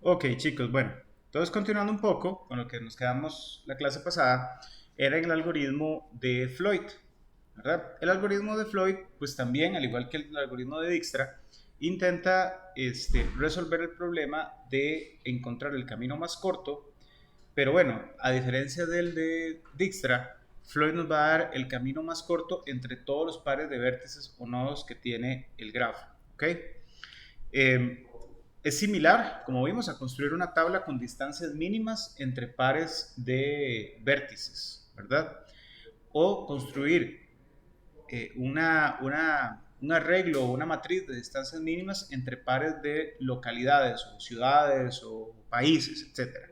Ok, chicos, bueno, entonces continuando un poco con lo que nos quedamos la clase pasada, era en el algoritmo de Floyd, ¿verdad? El algoritmo de Floyd, pues también, al igual que el algoritmo de Dijkstra, intenta resolver el problema de encontrar el camino más corto, pero bueno, a diferencia del de Dijkstra, Floyd nos va a dar el camino más corto entre todos los pares de vértices o nodos que tiene el grafo, ¿ok? Eh, es similar, como vimos, a construir una tabla con distancias mínimas entre pares de vértices, ¿verdad? O construir un arreglo o una matriz de distancias mínimas entre pares de localidades o ciudades o países, etcétera,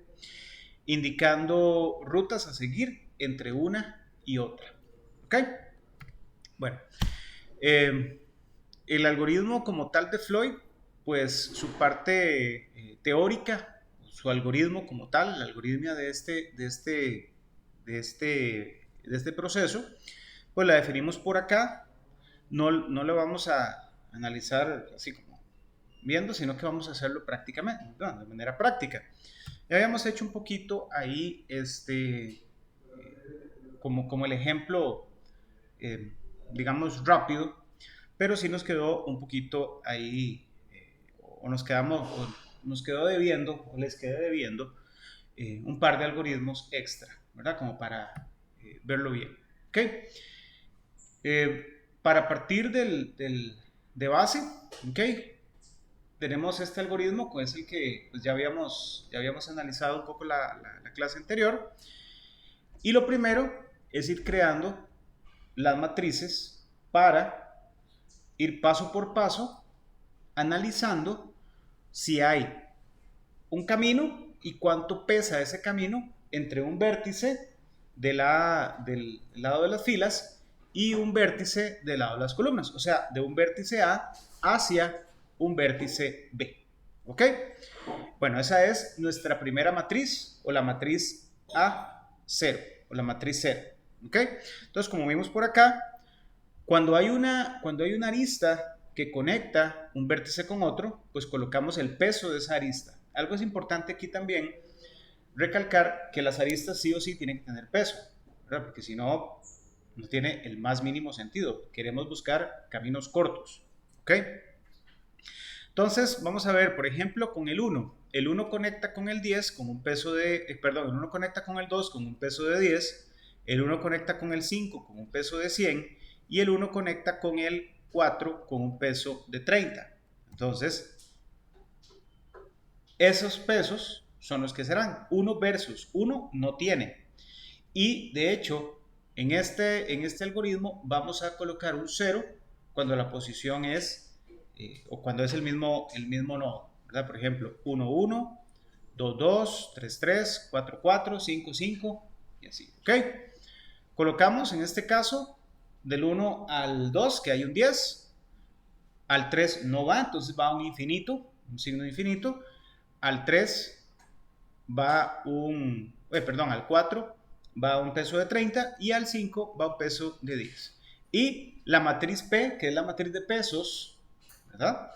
indicando rutas a seguir entre una y otra. ¿Ok? Bueno, eh, el algoritmo como tal de Floyd, pues su parte teórica, su algoritmo como tal, la algoritmia de este proceso, pues la definimos por acá. No lo vamos a analizar así como viendo, sino que vamos a hacerlo prácticamente, no, de manera práctica. Ya habíamos hecho un poquito ahí, como el ejemplo, eh, digamos, rápido, pero sí nos quedó un poquito ahí, o nos quedó debiendo, o les quedé debiendo, un par de algoritmos extra, ¿verdad? Como para verlo bien. ¿Ok? Para partir de base, ¿ok? Tenemos este algoritmo, que es el que pues, ya habíamos analizado un poco la clase anterior. Y lo primero es ir creando las matrices para ir paso por paso analizando si hay un camino y cuánto pesa ese camino entre un vértice del lado de las filas y un vértice del lado de las columnas. O sea, de un vértice A hacia un vértice B. ¿Ok? Bueno, esa es nuestra primera matriz o la matriz A0 o la matriz 0. ¿Ok? Entonces, como vimos por acá, cuando hay una arista que conecta un vértice con otro, pues colocamos el peso de esa arista. Algo es importante aquí también recalcar que las aristas sí o sí tienen que tener peso, ¿verdad? Porque si no, no tiene el más mínimo sentido. Queremos buscar caminos cortos, ¿ok? Entonces, vamos a ver, por ejemplo, con el 1. El 1 conecta con el 10 con un peso perdón, el 1 conecta con el 2 con un peso de 10, el 1 conecta con el 5 con un peso de 100 y el 1 conecta con el 4 con un peso de 30. Entonces, esos pesos son los que serán 1 versus 1 no tiene. Y de hecho, en este algoritmo vamos a colocar un 0 cuando la posición es, o cuando es el mismo nodo, ¿verdad? Por ejemplo, 1, 1, 2, 2, 3, 3, 4, 4, 5, 5 y así, ¿ok? Colocamos en este caso del 1 al 2, que hay un 10, al 3 no va, entonces va a un infinito, un signo infinito, al 3 va al 4 va un peso de 30 y al 5 va un peso de 10. Y la matriz P, que es la matriz de pesos, ¿verdad?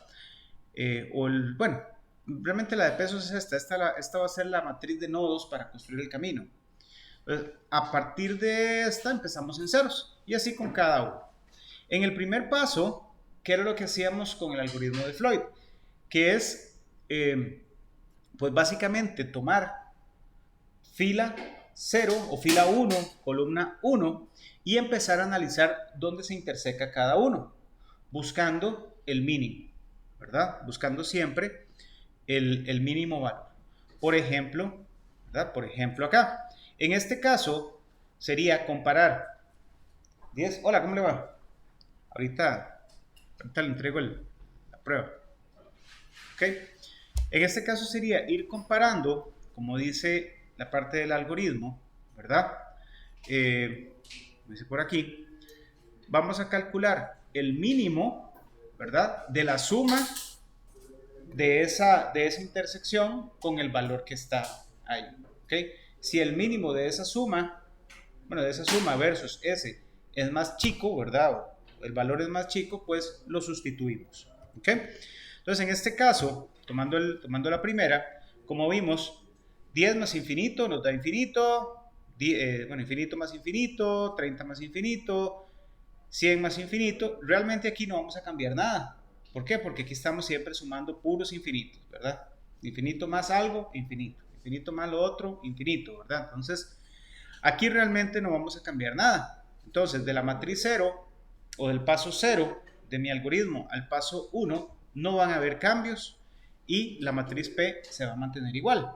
Bueno, realmente la de pesos es esta va a ser la matriz de nodos para construir el camino. Entonces, a partir de esta empezamos en ceros y así con cada uno. En el primer paso, ¿qué era lo que hacíamos con el algoritmo de Floyd? Que es, pues básicamente tomar fila 0 o fila 1, columna 1 y empezar a analizar dónde se interseca cada uno, buscando el mínimo, ¿verdad? Buscando siempre el mínimo valor. Por ejemplo, ¿verdad? Por ejemplo acá. En este caso sería comparar 10. Hola, ¿cómo le va? Ahorita le entrego la prueba. ¿Ok? En este caso sería ir comparando, como dice la parte del algoritmo, ¿verdad? Dice por aquí, vamos a calcular el mínimo, ¿verdad? De la suma de esa intersección con el valor que está ahí, ¿ok? Si el mínimo de esa suma, bueno, de esa suma versus ese es más chico, ¿verdad? O el valor es más chico, pues lo sustituimos, ¿ok? Entonces, en este caso, tomando la primera, como vimos, 10 más infinito nos da infinito, infinito más infinito, 30 más infinito, 100 más infinito. Realmente aquí no vamos a cambiar nada. ¿Por qué? Porque aquí estamos siempre sumando puros infinitos, ¿verdad? Infinito más algo, infinito. Infinito más lo otro, infinito, ¿verdad? Entonces, aquí realmente no vamos a cambiar nada. Entonces, de la matriz 0 o del paso 0 de mi algoritmo al paso 1, no van a haber cambios y la matriz P se va a mantener igual.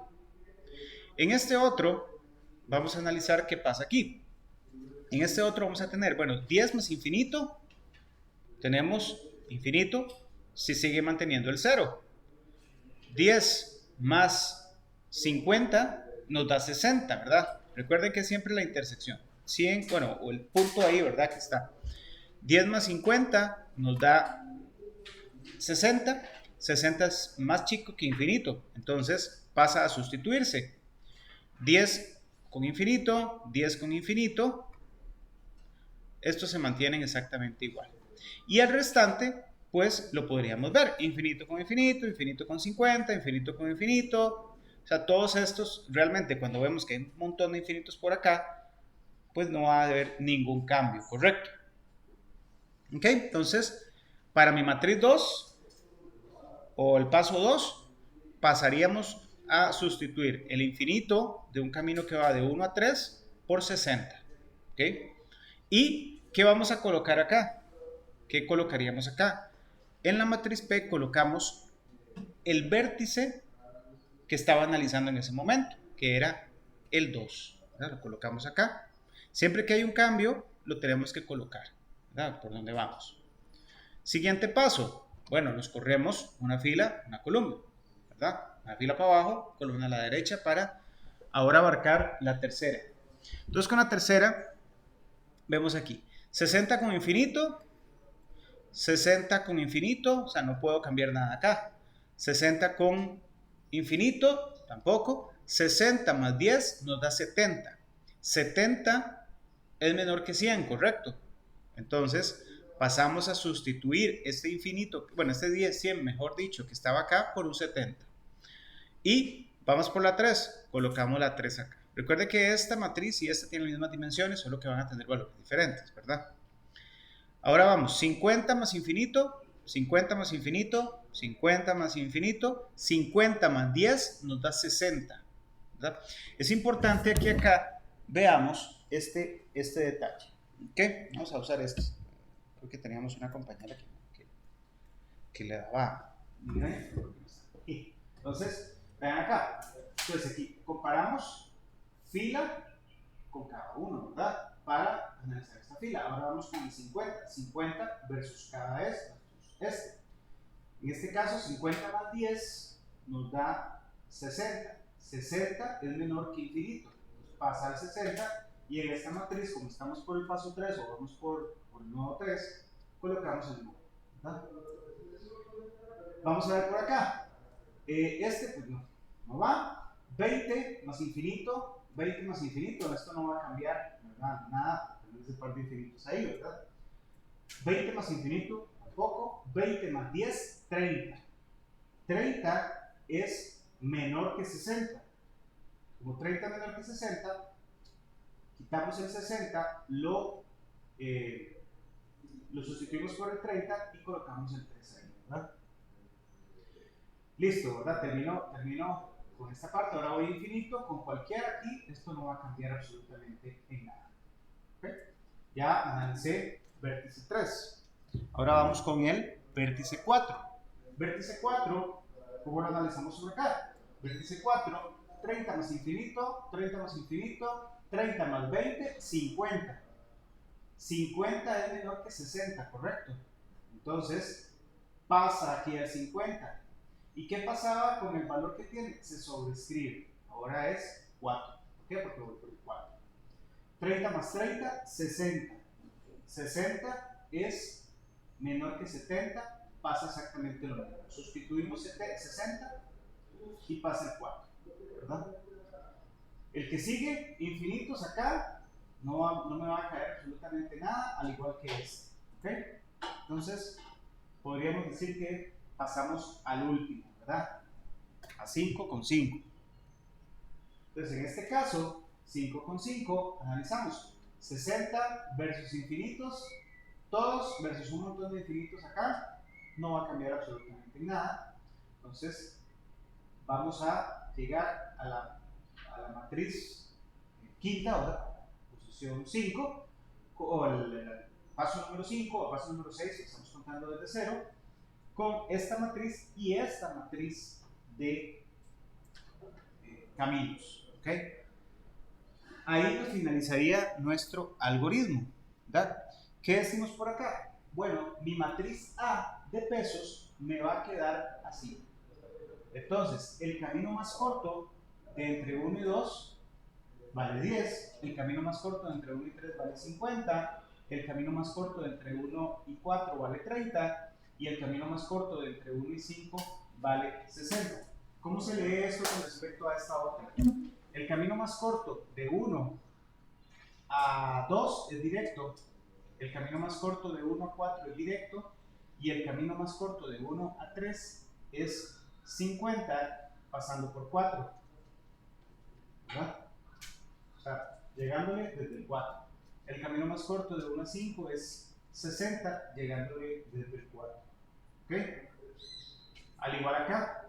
En este otro, vamos a analizar qué pasa aquí. En este otro vamos a tener, bueno, 10 más infinito, tenemos infinito, si sigue manteniendo el 0. 10 más 50 nos da 60, ¿verdad? Recuerden que es siempre la intersección. 100, bueno, o el punto ahí, ¿verdad? Que está. 10 más 50 nos da 60. 60 es más chico que infinito, entonces pasa a sustituirse. 10 con infinito, 10 con infinito, estos se mantienen exactamente igual. Y el restante, pues lo podríamos ver, infinito con infinito, infinito con 50, infinito con infinito. O sea, todos estos, realmente cuando vemos que hay un montón de infinitos por acá, pues no va a haber ningún cambio, ¿correcto? Ok, entonces, para mi matriz 2, o el paso 2, pasaríamos a sustituir el infinito de un camino que va de 1 a 3 por 60. ¿Ok? ¿Y qué vamos a colocar acá? ¿Qué colocaríamos acá? En la matriz P colocamos el vértice que estaba analizando en ese momento, que era el 2. ¿Verdad? Lo colocamos acá. Siempre que hay un cambio, lo tenemos que colocar. ¿Verdad? Por donde vamos. Siguiente paso. Bueno, nos corremos una fila, una columna. ¿Verdad? Una fila para abajo, columna a la derecha para ahora abarcar la tercera. Entonces con la tercera, vemos aquí, 60 con infinito, 60 con infinito, o sea, no puedo cambiar nada acá. 60 con infinito, tampoco. 60 más 10 nos da 70. 70 es menor que 100, correcto. Entonces, pasamos a sustituir este infinito, bueno, este 10, 100, mejor dicho, que estaba acá, por un 70. Y vamos por la 3, colocamos la 3 acá. Recuerde que esta matriz y esta tienen las mismas dimensiones, solo que van a tener valores diferentes, ¿verdad? Ahora vamos, 50 más infinito, 50 más infinito, 50 más infinito, 50 más 10 nos da 60, ¿verdad? Es importante que acá veamos este detalle, ¿ok? Vamos a usar este. Creo que teníamos una compañera que le daba, miren, entonces, vean acá, entonces aquí comparamos fila con cada uno, ¿verdad? Para analizar esta fila. Ahora vamos con el 50. 50 versus cada este. En este caso, 50 más 10 nos da 60. 60 es menor que infinito. Entonces pasa al 60 y en esta matriz, como estamos por el paso 3 o vamos por el nodo 3, colocamos el nodo, ¿verdad? Vamos a ver por acá. Pues no va. 20 más infinito, 20 más infinito, esto no va a cambiar, ¿verdad? Nada, tenemos ese par de infinitos ahí, ¿verdad? 20 más infinito, tampoco. 20 más 10, 30. 30 es menor que 60. Como 30 es menor que 60, quitamos el 60, lo sustituimos por el 30 y colocamos el 3 ahí, ¿verdad? Listo, ¿verdad? Terminó con esta parte. Ahora voy a infinito. Con cualquiera aquí, esto no va a cambiar absolutamente en nada. ¿Okay? Ya analicé vértice 3. Ahora vamos con el vértice 4. Vértice 4, ¿cómo lo analizamos sobre acá? Vértice 4, 30 más infinito, 30 más infinito, 30 más 20, 50. 50 es menor que 60, ¿correcto? Entonces, pasa aquí al 50. ¿Y qué pasaba con el valor que tiene? Se sobrescribe. Ahora es 4. ¿Por qué? Porque voy por el 4. 30 más 30, 60. 60 es menor que 70, pasa exactamente lo mismo. Sustituimos 60 y pasa el 4. ¿Verdad? El que sigue, infinitos acá, no me va a caer absolutamente nada, al igual que este. ¿Okay? Entonces, podríamos decir que pasamos al último, ¿verdad? a 5 con 5. Entonces, en este caso, 5 con 5, analizamos 60 versus infinitos, todos versus un montón de infinitos acá, no va a cambiar absolutamente nada. Entonces, vamos a llegar a la matriz quinta ahora, posición 5, o el paso número 5 o paso número 6, que estamos contando desde 0, con esta matriz y esta matriz de caminos. ¿Okay? Ahí nos finalizaría nuestro algoritmo, ¿verdad? ¿Qué decimos por acá? Bueno, mi matriz A de pesos me va a quedar así. Entonces, el camino más corto de entre 1 y 2 vale 10, el camino más corto de entre 1 y 3 vale 50, el camino más corto de entre 1 y 4 vale 30 y el camino más corto de entre 1 y 5 vale 60. ¿Cómo se lee esto con respecto a esta otra? El camino más corto de 1 a 2 es directo, el camino más corto de 1 a 4 es directo y el camino más corto de 1 a 3 es 50 pasando por 4. ¿Verdad? O sea, llegándole desde el 4. El camino más corto de 1 a 5 es 60 llegándole desde el 4. ¿Ok? Al igual acá,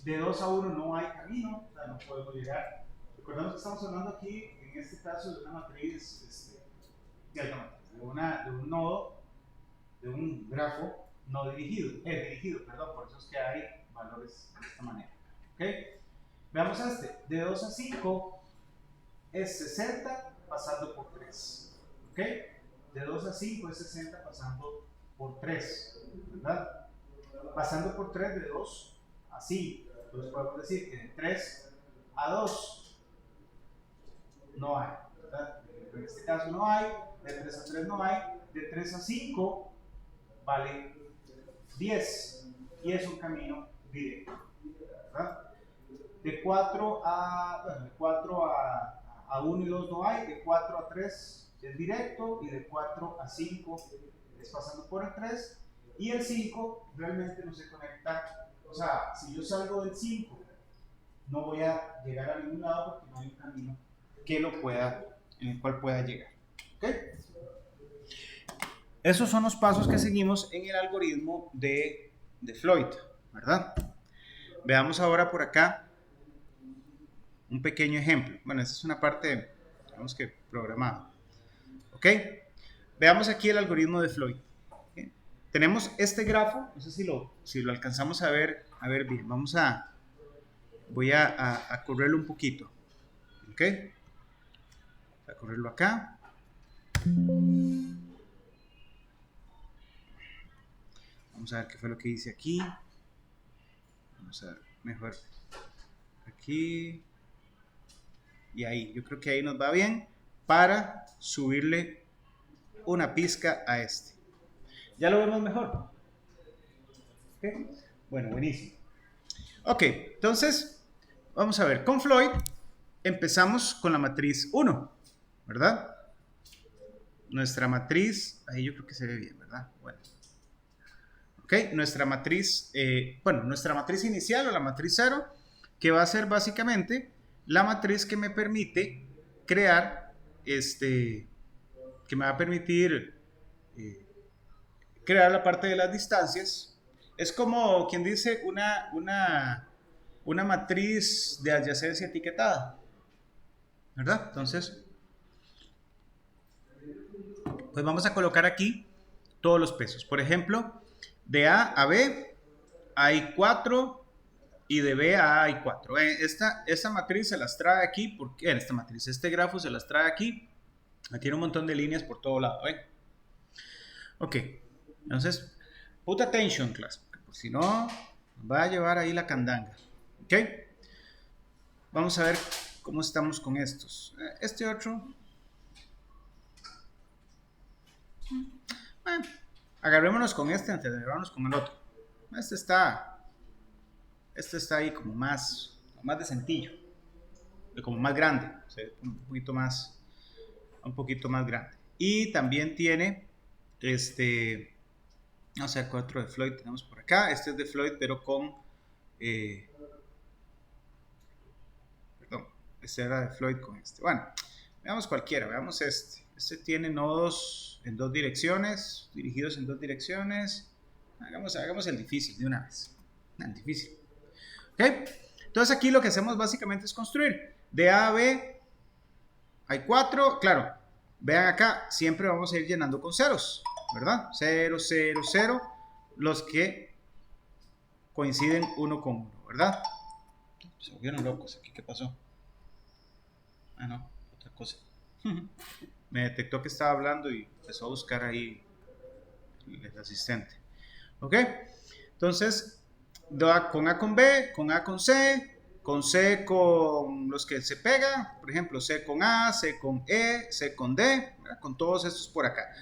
de 2 a 1 no hay camino, o sea, no podemos llegar. Recordemos que estamos hablando aquí, en este caso, de una matriz, de un nodo, de un grafo no dirigido, por eso es que hay valores de esta manera. ¿Okay? Veamos este, de 2 a 5 es 60 pasando por 3. ¿Ok? De 2 a 5 es 60 pasando por 3, ¿verdad? Pasando por 3 de 2 a 5. Entonces podemos decir que de 3 a 2 no hay, ¿verdad? En este caso no hay, de 3 a 3 no hay, de 3 a 5 vale 10 y es un camino directo, ¿verdad? De 4 a 1 y 2 no hay, de 4 a 3 es directo y de 4 a 5 es pasando por el 3 y el 5 realmente no se conecta, o sea, si yo salgo del 5 no voy a llegar a ningún lado porque no hay un camino que en el cual pueda llegar. ¿Okay? Esos son los pasos que seguimos en el algoritmo de Floyd, ¿verdad? Veamos ahora por acá un pequeño ejemplo. Bueno, esta es una parte, digamos que programada. ¿Ok? Veamos aquí el algoritmo de Floyd. ¿Okay? Tenemos este grafo, no sé si lo alcanzamos a ver bien. Voy a correrlo un poquito. ¿Ok? Voy a correrlo acá. Vamos a ver qué fue lo que hice aquí. Vamos a ver mejor aquí. Y ahí, yo creo que ahí nos va bien para subirle una pizca a este. ¿Ya lo vemos mejor? ¿Okay? Bueno, buenísimo. Ok, entonces, vamos a ver. Con Floyd empezamos con la matriz 1, ¿verdad? Nuestra matriz, ahí yo creo que se ve bien, ¿verdad? Bueno. Ok, nuestra matriz inicial o la matriz 0, que va a ser básicamente la matriz que me permite crear, que me va a permitir crear la parte de las distancias. Es como quien dice una matriz de adyacencia etiquetada, ¿verdad? Entonces, pues vamos a colocar aquí todos los pesos. Por ejemplo, de A a B hay 4 y de B a A hay 4. Esta matriz se las trae aquí, porque este grafo se las trae aquí. Tiene un montón de líneas por todo lado. Ok, entonces, put attention, class, porque si no, nos va a llevar ahí la candanga. Ok, vamos a ver cómo estamos con estos. Este otro. Bueno, agarrémonos con este antes de agarrarnos con el otro. Este está ahí como más decentillo, como más grande, o sea, un poquito más grande. Y también tiene no sé, 4 de Floyd tenemos por acá. Este es de Floyd, pero con Este era de Floyd con este. Bueno, veamos cualquiera, veamos este. Este tiene nodos en dos direcciones, dirigidos en dos direcciones. Hagamos el difícil de una vez. El difícil. ¿Ok? Entonces aquí lo que hacemos básicamente es construir. De A a B hay 4. Claro, vean acá, siempre vamos a ir llenando con ceros, ¿verdad? 0, 0, 0. Los que coinciden uno con uno, ¿verdad? Se volvieron locos aquí, ¿qué pasó? Ah, no, otra cosa. Me detectó que estaba hablando y empezó a buscar ahí el asistente. ¿Ok? Entonces, con A con B, con A con C con los que se pegan, por ejemplo, C con A, C con E, C con D, ¿verdad? Con todos estos por acá.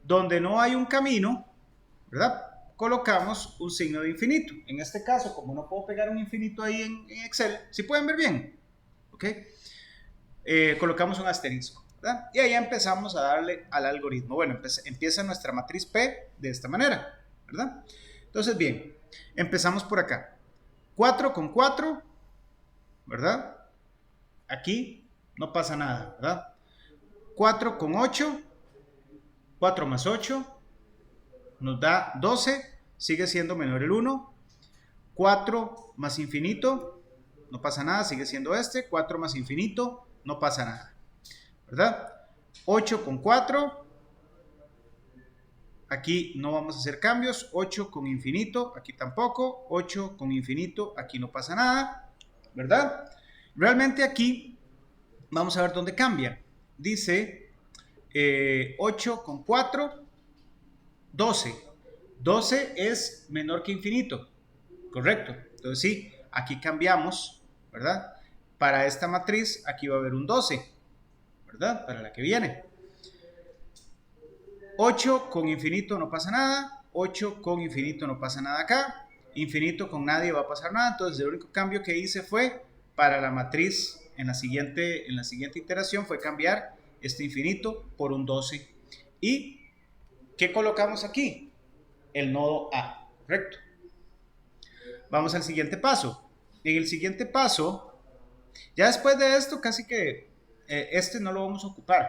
Donde no hay un camino, ¿verdad? Colocamos un signo de infinito. En este caso, como no puedo pegar un infinito ahí en Excel, ¿sí pueden ver bien? ¿Ok? Colocamos un asterisco, ¿verdad? Y ahí empezamos a darle al algoritmo. Bueno, empieza nuestra matriz P de esta manera, ¿verdad? Entonces, bien, empezamos por acá. 4 con 4, ¿verdad? Aquí no pasa nada, ¿verdad? 4 con 8, 4 más 8, nos da 12, sigue siendo menor el 1. 4 más infinito, no pasa nada, sigue siendo este. 4 más infinito, no pasa nada, ¿verdad? 8 con 4, aquí no vamos a hacer cambios. 8 con infinito, aquí tampoco. 8 con infinito, aquí no pasa nada, ¿verdad? Realmente aquí vamos a ver dónde cambia. Dice 8 con 4, 12. 12 es menor que infinito, correcto. Entonces sí, aquí cambiamos, ¿verdad? Para esta matriz, aquí va a haber un 12, ¿verdad? Para la que viene. 8 con infinito no pasa nada. 8 con infinito no pasa nada acá. Infinito con nadie va a pasar nada. Entonces el único cambio que hice fue para la matriz en la siguiente iteración fue cambiar este infinito por un 12. ¿Y qué colocamos aquí? El nodo A, correcto. Vamos al siguiente paso. En el siguiente paso, ya después de esto, casi que este no lo vamos a ocupar.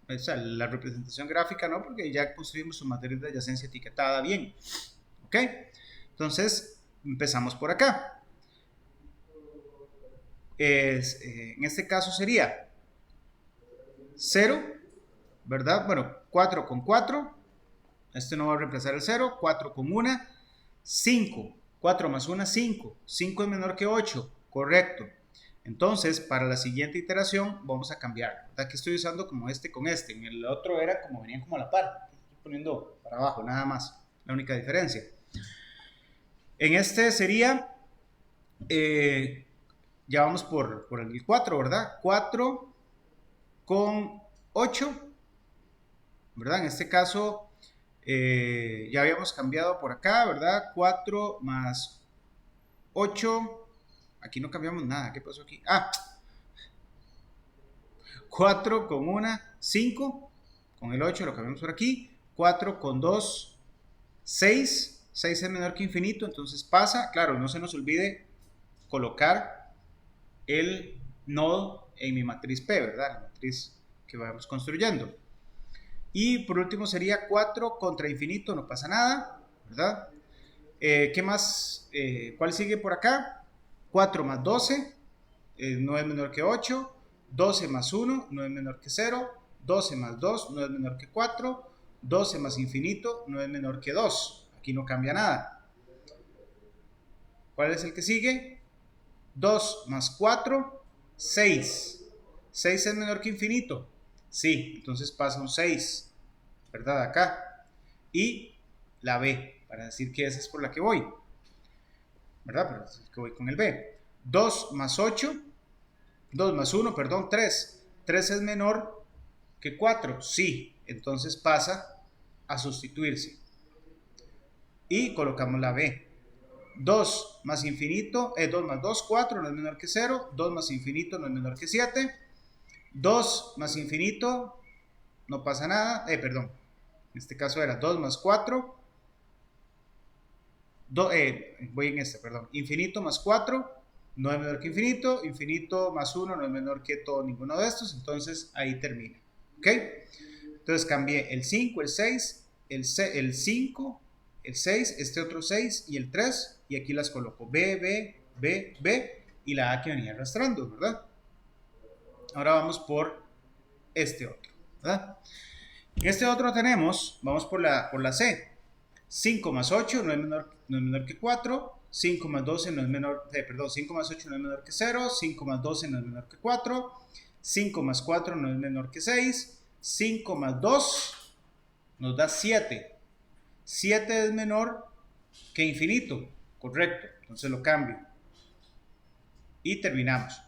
O sea, la representación gráfica no, porque ya construimos su matriz de adyacencia etiquetada bien. ¿Ok? Entonces, empezamos por acá. En este caso sería 0, ¿verdad? Bueno, 4 con 4. Este no va a reemplazar el 0. 4 con 1. 5. 4 más 1, 5. 5 es menor que 8. Correcto. Entonces, para la siguiente iteración vamos a cambiar. Aquí estoy usando como este con este. En el otro era como venían como a la par. Estoy poniendo para abajo, nada más. La única diferencia. En este sería, ya vamos por el 4, ¿verdad? 4 con 8, ¿verdad? En este caso, ya habíamos cambiado por acá, ¿verdad? 4 más 8. Aquí no cambiamos nada. ¿Qué pasó aquí? 4 con 1, 5. Con el 8 lo cambiamos por aquí. 4 con 2, 6. 6 es menor que infinito, entonces pasa. Claro, no se nos olvide colocar el nodo en mi matriz P, ¿verdad? La matriz que vamos construyendo. Y por último sería 4 contra infinito, no pasa nada, ¿verdad? ¿Qué más? ¿Cuál sigue por acá? 4 más 12, no es menor que 8. 12 más 1, no es menor que 0. 12 más 2, no es menor que 4. 12 más infinito, no es menor que 2. Aquí no cambia nada. ¿Cuál es el que sigue? 2 más 4, 6. 6 es menor que infinito. Sí, entonces pasa un 6, ¿verdad? Acá. Y la B, para decir que esa es por la que voy, ¿verdad? Pero es que voy con el B. 2 más 8, 2 más 1, perdón, 3. 3 es menor que 4. Sí, entonces pasa a sustituirse. Y colocamos la B. 2 más infinito, 2 más 2, 4, no es menor que 0. 2 más infinito no es menor que 7. 2 más infinito, no pasa nada. Perdón, en este caso era 2 más 4. Voy en este, perdón. Infinito más 4, no es menor que infinito, infinito más 1 no es menor que todo ninguno de estos, entonces ahí termina, ¿ok? Entonces cambié el 5, el 6, el 5, el 6, este otro 6 y el 3, y aquí las coloco B, B, B, B, y la A que venía arrastrando, ¿verdad? Ahora vamos por este otro, ¿verdad? En este otro tenemos, vamos por la C, 5 más 8 no es menor que 4, 5 más 12 no es menor, 5 más 8 no es menor que 0, 5 más 12 no es menor que 4, 5 más 4 no es menor que 6, 5 más 2 nos da 7, 7 es menor que infinito, correcto, entonces lo cambio, y terminamos.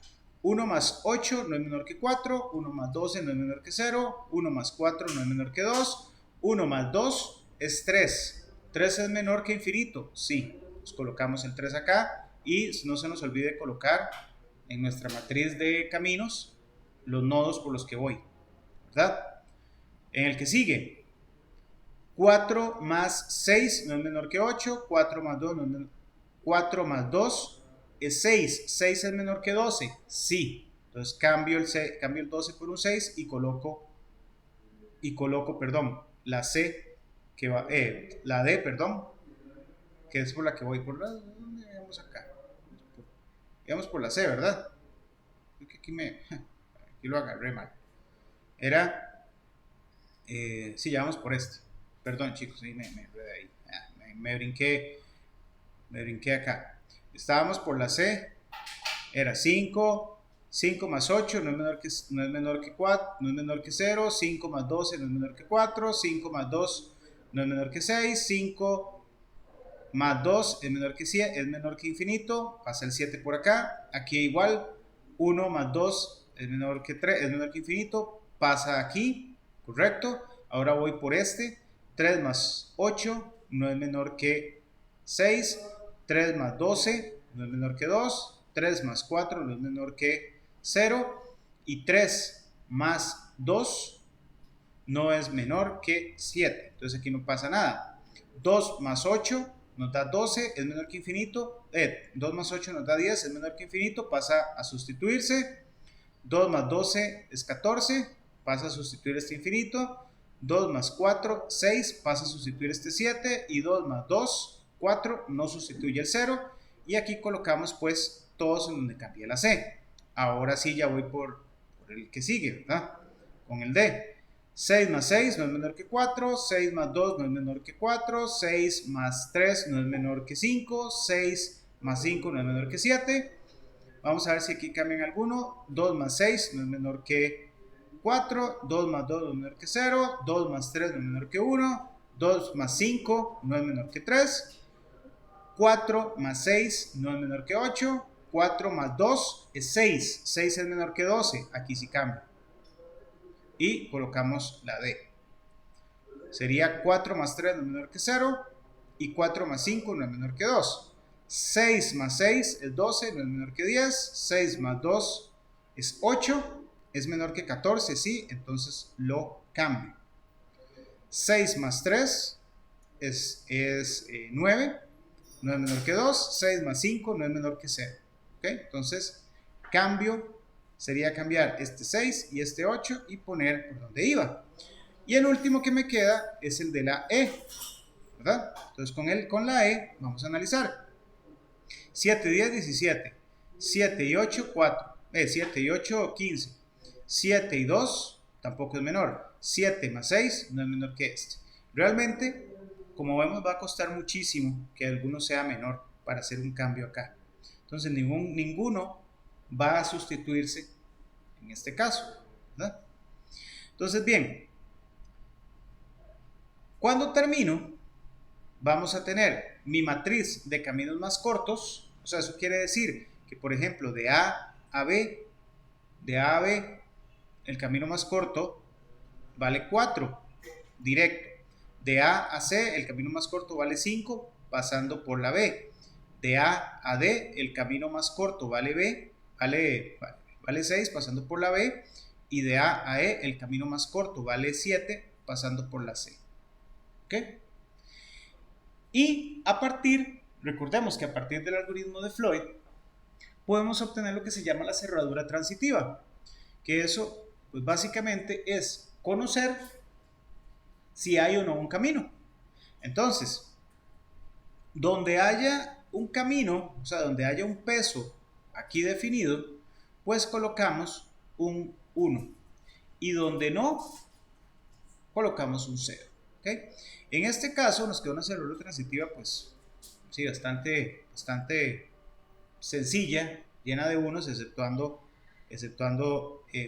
1 más 8 no es menor que 4, 1 más 12 no es menor que 0, 1 más 4 no es menor que 2, 1 más 2 es 3. 3 es menor que infinito, sí. Pues colocamos el 3 acá y no se nos olvide colocar en nuestra matriz de caminos los nodos por los que voy, ¿verdad? En el que sigue, 4 más 6 no es menor que 8, 4 más 2 no es menor, 4 más 2 es 6, 6 es menor que 12, sí, entonces cambio el 12 por un 6 y coloco, perdón, la C, que va, la D, perdón, que es por la que voy, por la, ¿dónde vamos acá? Íbamos por la C, ¿verdad? Aquí lo agarré mal, era, sí, ya vamos por este, perdón chicos, ahí me enredé ahí, me brinqué acá. Estábamos por la C, era 5, 5 más 8 no es menor que 4, no es menor que 0, 5 más 12 no es menor que 4, 5 más 2 no es menor que 6, 5 más 2 es menor que 100, es menor que infinito, pasa el 7 por acá, aquí igual, 1 más 2 es menor que 3, es menor que infinito, pasa aquí, correcto, ahora voy por este, 3 más 8 no es menor que 6, 3 más 12 no es menor que 2, 3 más 4 no es menor que 0 y 3 más 2 no es menor que 7. Entonces aquí no pasa nada. 2 más 8 nos da 12, es menor que infinito. 2 más 8 nos da 10, es menor que infinito, pasa a sustituirse. 2 más 12 es 14, pasa a sustituir este infinito. 2 más 4, 6, pasa a sustituir este 7. Y 2 más 2, 4, no sustituye el 0. Y aquí colocamos pues todos en donde cambia la C. Ahora sí ya voy por el que sigue, ¿verdad? Con el D. 6 más 6 no es menor que 4, 6 más 2 no es menor que 4, 6 más 3 no es menor que 5, 6 más 5 no es menor que 7. Vamos a ver si aquí cambian alguno. 2 más 6 no es menor que 4, 2 más 2 no es menor que 0, 2 más 3 no es menor que 1, 2 más 5 no es menor que 3, 4 más 6 no es menor que 8, 4 más 2 es 6, 6 es menor que 12, aquí sí cambia. Y colocamos la D. Sería 4 más 3 no es menor que 0 y 4 más 5 no es menor que 2. 6 más 6 es 12, no es menor que 10. 6 más 2 es 8, es menor que 14, sí, entonces lo cambio. 6 más 3 es 9, no es menor que 2. 6 más 5 no es menor que 0. ¿Okay? Entonces, cambio sería cambiar este 6 y este 8 y poner por donde iba. Y el último que me queda es el de la E, ¿verdad? Entonces con la E vamos a analizar. 7, 10, 17. 7 y 8, 4. 7 y 8, 15. 7 y 2 tampoco es menor. 7 más 6 no es menor que este. Realmente, como vemos, va a costar muchísimo que alguno sea menor para hacer un cambio acá. Entonces ninguno va a sustituirse en este caso, ¿verdad? Entonces, bien, cuando termino, vamos a tener mi matriz de caminos más cortos, o sea, eso quiere decir que, por ejemplo, de A a B, el camino más corto vale 4, directo. De A a C, el camino más corto vale 5, pasando por la B. De A a D, el camino más corto vale 6, pasando por la B. Y de A a E, el camino más corto vale 7, pasando por la C. ¿Ok? Y recordemos que a partir del algoritmo de Floyd, podemos obtener lo que se llama la cerradura transitiva, que eso pues básicamente es conocer si hay o no un camino. Entonces, donde haya un camino, o sea, donde haya un peso aquí definido, pues colocamos un 1. Y donde no, colocamos un 0. ¿Okay? En este caso nos queda una cerradura transitiva, pues, sí, bastante sencilla, llena de unos, exceptuando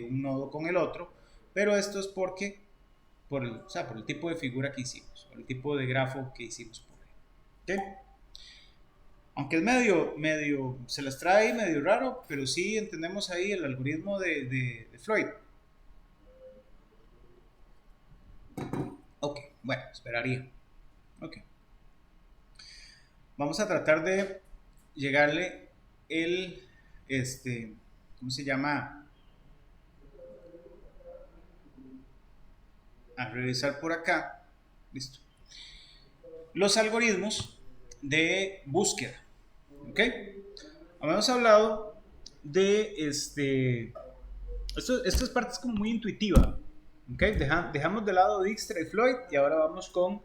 un nodo con el otro, pero esto es porque, o sea, por el tipo de figura que hicimos, por el tipo de grafo que hicimos por ahí. ¿Okay? Aunque es medio, se las trae medio raro, pero sí entendemos ahí el algoritmo de Floyd. Ok, bueno, esperaría. Ok. Vamos a tratar de llegarle ¿cómo se llama? A revisar por acá. Listo. Los algoritmos de búsqueda. ¿Ok? Habíamos hablado de esta parte es como muy intuitiva. ¿Ok? Dejamos de lado Dijkstra y Floyd y ahora vamos con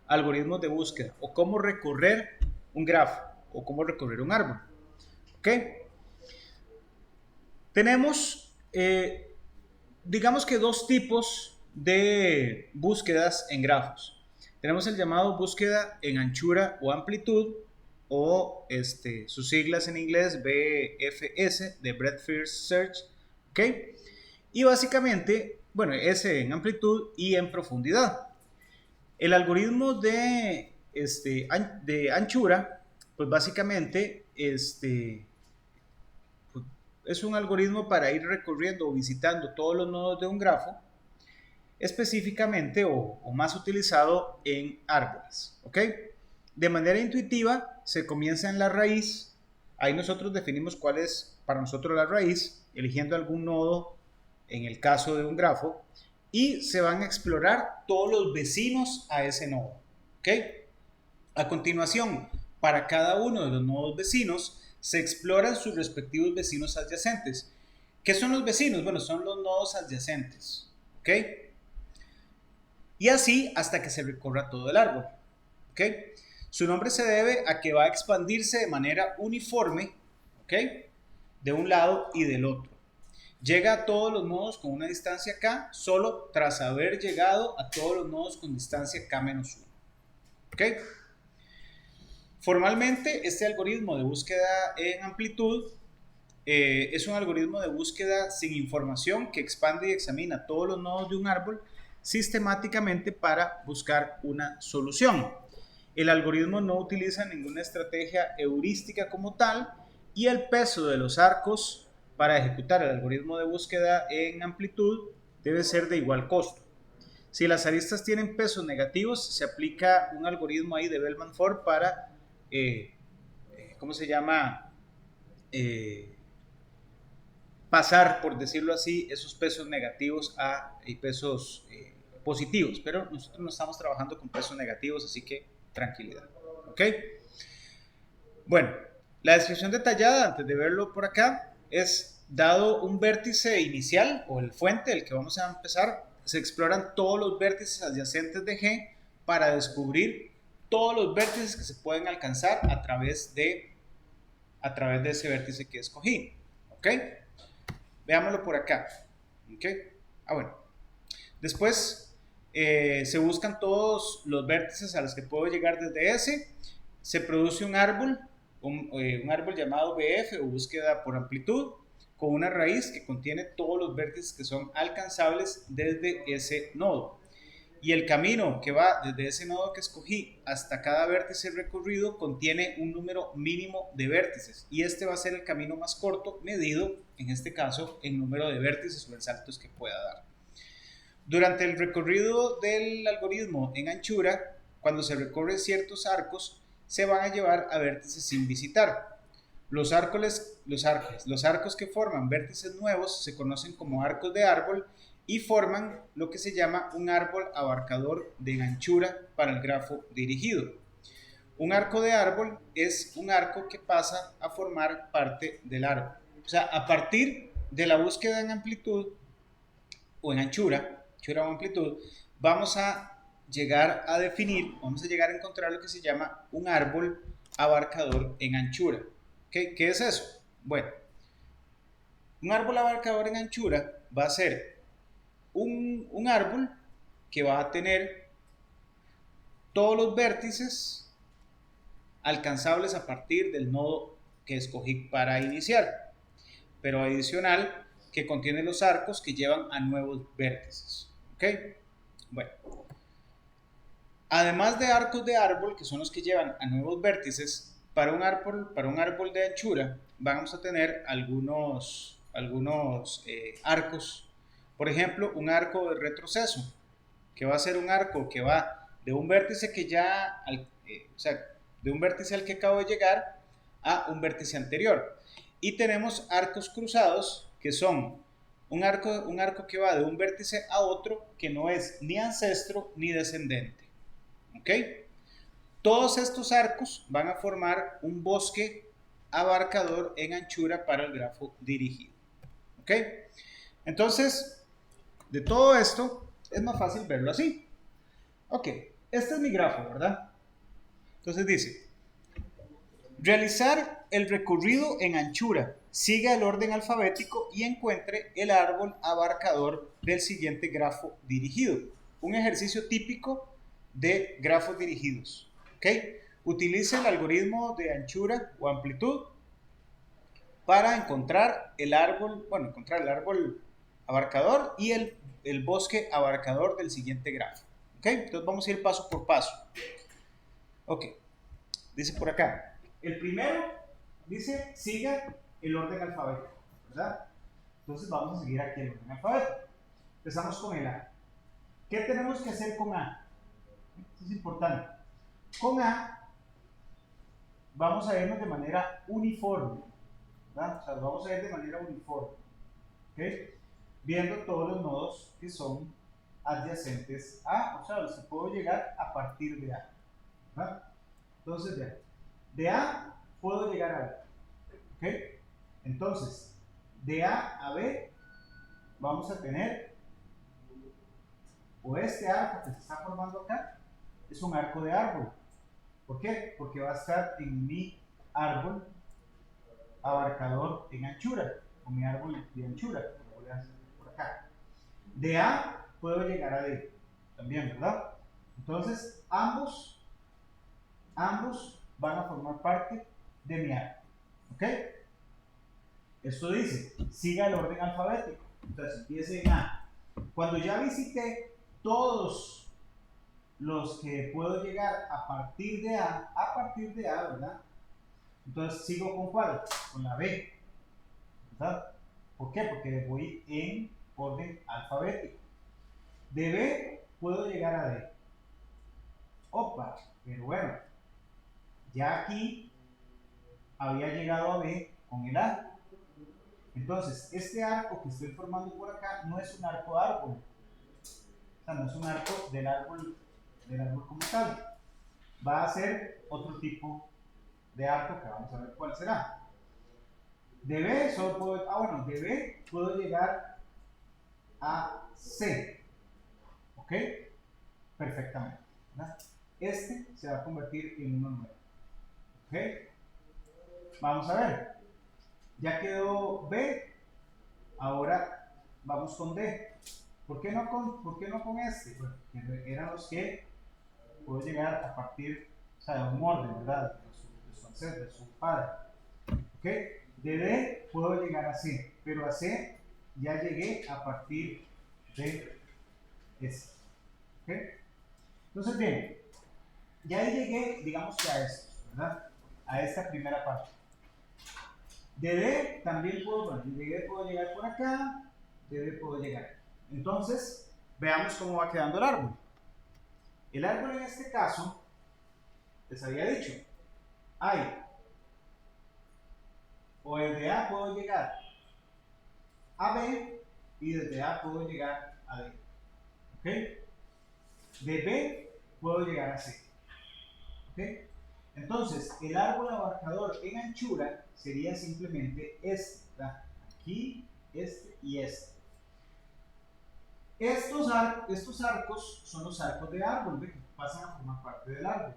algoritmos de búsqueda o cómo recorrer un grafo o cómo recorrer un árbol. ¿Ok? Tenemos, digamos que dos tipos de búsquedas en grafos. Tenemos el llamado búsqueda en anchura o amplitud, o sus siglas en inglés BFS, de Breadth First Search, ¿ok? Y básicamente, bueno, S en amplitud y en profundidad. El algoritmo de anchura, pues básicamente, es un algoritmo para ir recorriendo o visitando todos los nodos de un grafo, específicamente o más utilizado en árboles, ¿ok? De manera intuitiva se comienza en la raíz, ahí nosotros definimos cuál es para nosotros la raíz, eligiendo algún nodo en el caso de un grafo, y se van a explorar todos los vecinos a ese nodo, ¿ok? A continuación, para cada uno de los nodos vecinos se exploran sus respectivos vecinos adyacentes. ¿Qué son los vecinos? Bueno, son los nodos adyacentes, ¿ok? Y así hasta que se recorra todo el árbol, ¿ok? Su nombre se debe a que va a expandirse de manera uniforme, ¿ok? De un lado y del otro. Llega a todos los nodos con una distancia k solo tras haber llegado a todos los nodos con distancia k-1, ¿ok? Formalmente, este algoritmo de búsqueda en amplitud es un algoritmo de búsqueda sin información que expande y examina todos los nodos de un árbol sistemáticamente para buscar una solución. El algoritmo no utiliza ninguna estrategia heurística como tal y el peso de los arcos para ejecutar el algoritmo de búsqueda en amplitud debe ser de igual costo. Si las aristas tienen pesos negativos, se aplica un algoritmo ahí de Bellman-Ford para, ¿cómo se llama? Pasar, por decirlo así, esos pesos negativos a pesos positivos, pero nosotros no estamos trabajando con pesos negativos, así que tranquilidad, ¿ok? Bueno, la descripción detallada, antes de verlo por acá, es dado un vértice inicial, o el fuente, el que vamos a empezar, se exploran todos los vértices adyacentes de G para descubrir todos los vértices que se pueden alcanzar a través de ese vértice que escogí, ¿ok? Veámoslo por acá, ¿ok? Bueno, después se buscan todos los vértices a los que puedo llegar desde S, se produce un árbol llamado BF o búsqueda por amplitud, con una raíz que contiene todos los vértices que son alcanzables desde ese nodo. Y el camino que va desde ese nodo que escogí hasta cada vértice recorrido contiene un número mínimo de vértices. Y este va a ser el camino más corto, medido, en este caso, en número de vértices o en saltos que pueda dar. Durante el recorrido del algoritmo en anchura, cuando se recorren ciertos arcos, se van a llevar a vértices sin visitar. Los arcos que forman vértices nuevos se conocen como arcos de árbol y forman lo que se llama un árbol abarcador de anchura para el grafo dirigido. Un arco de árbol es un arco que pasa a formar parte del árbol. O sea, a partir de la búsqueda en amplitud o en anchura o amplitud, vamos a llegar a definir, vamos a llegar a encontrar lo que se llama un árbol abarcador en anchura. ¿Qué es eso? Bueno, un árbol abarcador en anchura va a ser un árbol que va a tener todos los vértices alcanzables a partir del nodo que escogí para iniciar, pero adicional que contiene los arcos que llevan a nuevos vértices. ¿Ok? Bueno, además de arcos de árbol, que son los que llevan a nuevos vértices, para un árbol de anchura vamos a tener algunos arcos. Por ejemplo, un arco de retroceso, que va a ser un arco que va de un vértice que ya, o sea, de un vértice al que acabo de llegar a un vértice anterior. Y tenemos arcos cruzados, que son un arco que va de un vértice a otro, que no es ni ancestro ni descendente. ¿Ok? Todos estos arcos van a formar un bosque abarcador en anchura para el grafo dirigido. ¿Ok? Entonces, de todo esto, es más fácil verlo así. Ok, este es mi grafo, ¿verdad? Entonces dice, realizar el recorrido en anchura, siga el orden alfabético y encuentre el árbol abarcador del siguiente grafo dirigido. Un ejercicio típico de grafos dirigidos. ¿Ok? Utilice el algoritmo de anchura o amplitud para encontrar el árbol abarcador y el bosque abarcador del siguiente grafo. ¿Ok? Entonces vamos a ir paso por paso. Ok, dice por acá. El primero dice, siga el orden alfabético, ¿verdad? Entonces vamos a seguir aquí el orden alfabético. Empezamos con el A. ¿Qué tenemos que hacer con A? Esto es importante. Con A vamos a irnos de manera uniforme, ¿verdad? O sea, vamos a ir de manera uniforme, ¿ok? Viendo todos los nodos que son adyacentes a, o sea, los que puedo llegar a partir de A, ¿verdad? Entonces, vean, de A puedo llegar a B, ¿ok? Entonces, de A a B vamos a tener, o este arco que se está formando acá, es un arco de árbol. ¿Por qué? Porque va a estar en mi árbol abarcador en anchura, o mi árbol de anchura, lo voy a hacer por acá. De A puedo llegar a D, también, ¿verdad? Entonces, ambos van a formar parte de mi árbol, ¿ok? Esto dice, siga el orden alfabético. Entonces, empiece en A. Cuando ya visité todos los que puedo llegar a partir de A, ¿verdad? Entonces, ¿sigo con cuál? Con la B, ¿verdad? ¿Por qué? Porque voy en orden alfabético. De B puedo llegar a D. Opa, pero bueno, ya aquí había llegado a B con el A. Entonces, este arco que estoy formando por acá no es un arco de árbol. O sea, no es un arco del árbol como tal. Va a ser otro tipo de arco que vamos a ver cuál será. De B solo puedo, de B puedo llegar a C. ¿Ok? Perfectamente, ¿verdad? Este se va a convertir en uno nuevo. ¿Ok? Vamos a ver. Ya quedó B. Ahora vamos con D. ¿Por qué no con este? Porque eran los que puedo llegar a partir, o sea, de un orden, ¿verdad? De su ancestro, de su padre. ¿Ok? De D puedo llegar a C, pero a C ya llegué a partir de este. ¿Ok? Entonces, bien, ya ahí llegué, digamos que a esto, ¿verdad? A esta primera parte. De D también puedo, de D puedo llegar por acá, de D puedo llegar. Entonces, veamos cómo va quedando el árbol. El árbol en este caso, les había dicho, hay, o desde A puedo llegar a B y desde A puedo llegar a D. ¿Ok? De B puedo llegar a C. ¿Ok? Entonces, el árbol abarcador en anchura sería simplemente este, ¿verdad? Aquí, este y este. Estos arcos son los arcos de árbol, ¿ve? Que pasan a formar parte del árbol.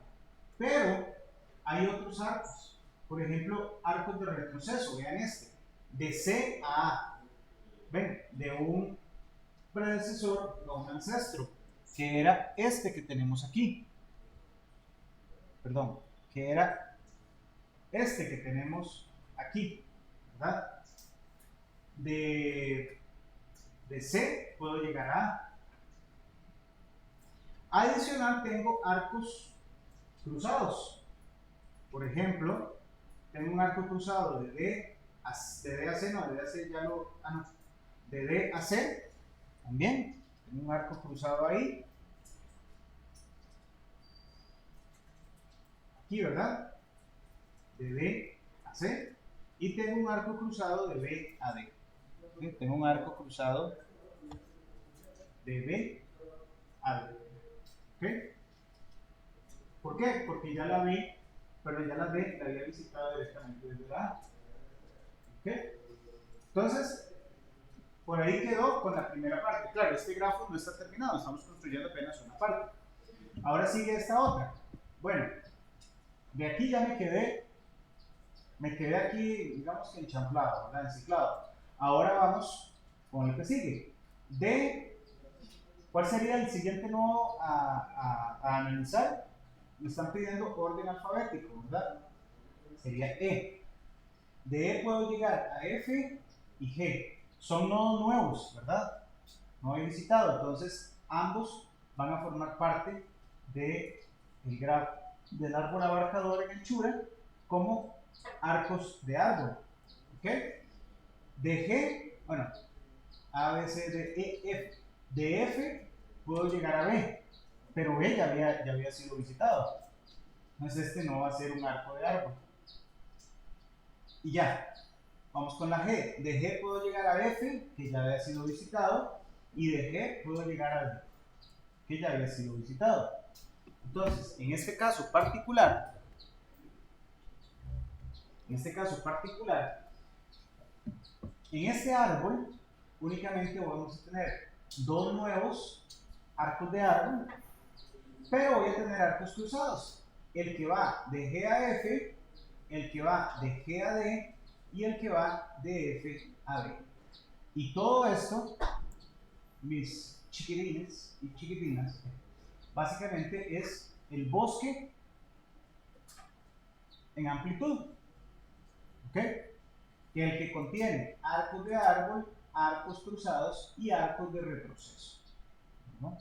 Pero hay otros arcos. Por ejemplo, arcos de retroceso, vean este. De C a A. Ven, de un predecesor a un ancestro, que era este que tenemos aquí. Perdón, que era este que tenemos aquí, ¿verdad? De C puedo llegar a A. Adicional tengo arcos cruzados. Por ejemplo, tengo un arco cruzado de D a C, no, de D a C ya lo, no, de D a C, también, tengo un arco cruzado ahí, aquí, ¿verdad? De D a C, y tengo un arco cruzado de B a D. ¿Sí? Tengo un arco cruzado de B a D. ¿Okay? ¿Por qué? Porque ya la B, pero ya la D la había visitado directamente desde la A. ¿Okay? Entonces, por ahí quedó con la primera parte. Claro, este grafo no está terminado, estamos construyendo apenas una parte. Ahora sigue esta otra. Bueno, de aquí ya me quedé aquí, digamos que enchamplado, ¿verdad? Enciclado. Ahora vamos con el que sigue. ¿Cuál sería el siguiente nodo a analizar? Me están pidiendo orden alfabético, ¿verdad? Sería E. De E puedo llegar a F y G. Son nodos nuevos, ¿verdad? No he visitado, entonces ambos van a formar parte del árbol abarcador en anchura como arcos de árbol. ¿Ok? De G, bueno, A, B, C, D, E, F. De F puedo llegar a B, pero B ya había sido visitado. Entonces este no va a ser un arco de árbol. Y ya, vamos con la G. De G puedo llegar a F, que ya había sido visitado, y de G puedo llegar a D, que ya había sido visitado. Entonces, en este caso particular, en este árbol únicamente vamos a tener dos nuevos arcos de árbol, pero voy a tener arcos cruzados. El que va de G a F, el que va de G a D y el que va de F a B. Y todo esto, mis chiquitines y chiquitinas, básicamente es el bosque en amplitud. ¿Ok? El que contiene arcos de árbol, arcos cruzados y arcos de retroceso. ¿No?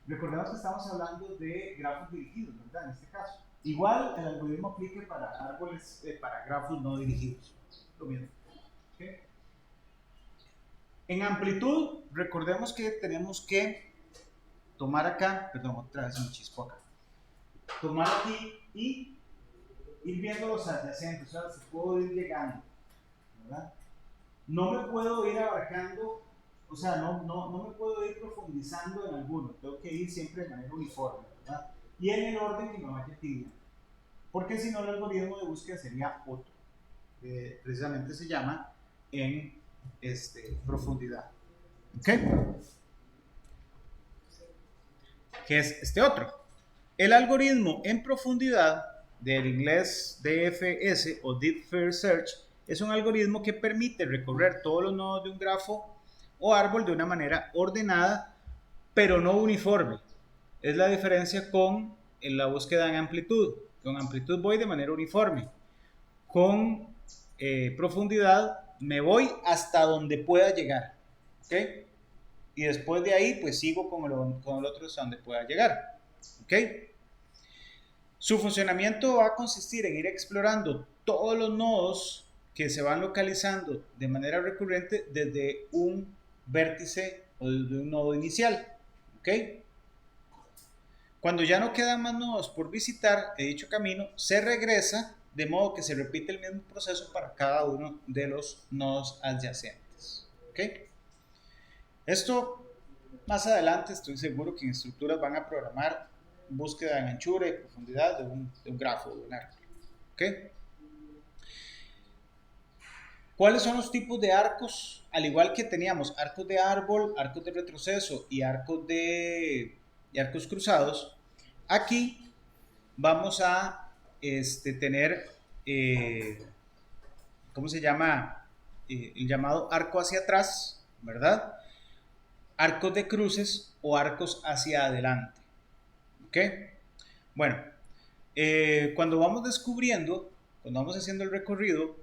Recordemos que estamos hablando de grafos dirigidos, ¿verdad? En este caso. Igual el algoritmo aplique para árboles, para grafos no dirigidos. Lo mismo. ¿Okay? En amplitud, recordemos que tenemos que tomar acá, perdón, otra vez un chispo acá. Tomar aquí y ir viendo los adyacentes, o sea, si puedo ir llegando, ¿verdad? No me puedo ir abarcando, o sea, no me puedo ir profundizando en alguno, tengo que ir siempre de manera uniforme, ¿verdad? Y en el orden que me vaya pidiendo, porque si no el algoritmo de búsqueda sería otro, precisamente se llama en profundidad. ¿Ok? ¿Qué es este otro? El algoritmo en profundidad, del inglés DFS o Deep First Search, es un algoritmo que permite recorrer todos los nodos de un grafo o árbol de una manera ordenada, pero no uniforme. Es la diferencia con la búsqueda en amplitud. Con amplitud voy de manera uniforme. Con profundidad me voy hasta donde pueda llegar. ¿Ok? Y después de ahí, pues sigo con el otro hasta donde pueda llegar. ¿Ok? Su funcionamiento va a consistir en ir explorando todos los nodos que se van localizando de manera recurrente desde un vértice o desde un nodo inicial. ¿Ok? Cuando ya no quedan más nodos por visitar de dicho camino, se regresa de modo que se repite el mismo proceso para cada uno de los nodos adyacentes. ¿Ok? Esto más adelante estoy seguro que en estructuras van a programar búsqueda en anchura y profundidad de un grafo, de un árbol. ¿Ok? ¿Cuáles son los tipos de arcos? Al igual que teníamos arcos de árbol, arcos de retroceso y arcos cruzados, aquí vamos a tener, ¿cómo se llama? El llamado arco hacia atrás, ¿verdad? Arcos de cruces o arcos hacia adelante. ¿Ok? Bueno, cuando vamos descubriendo, cuando vamos haciendo el recorrido,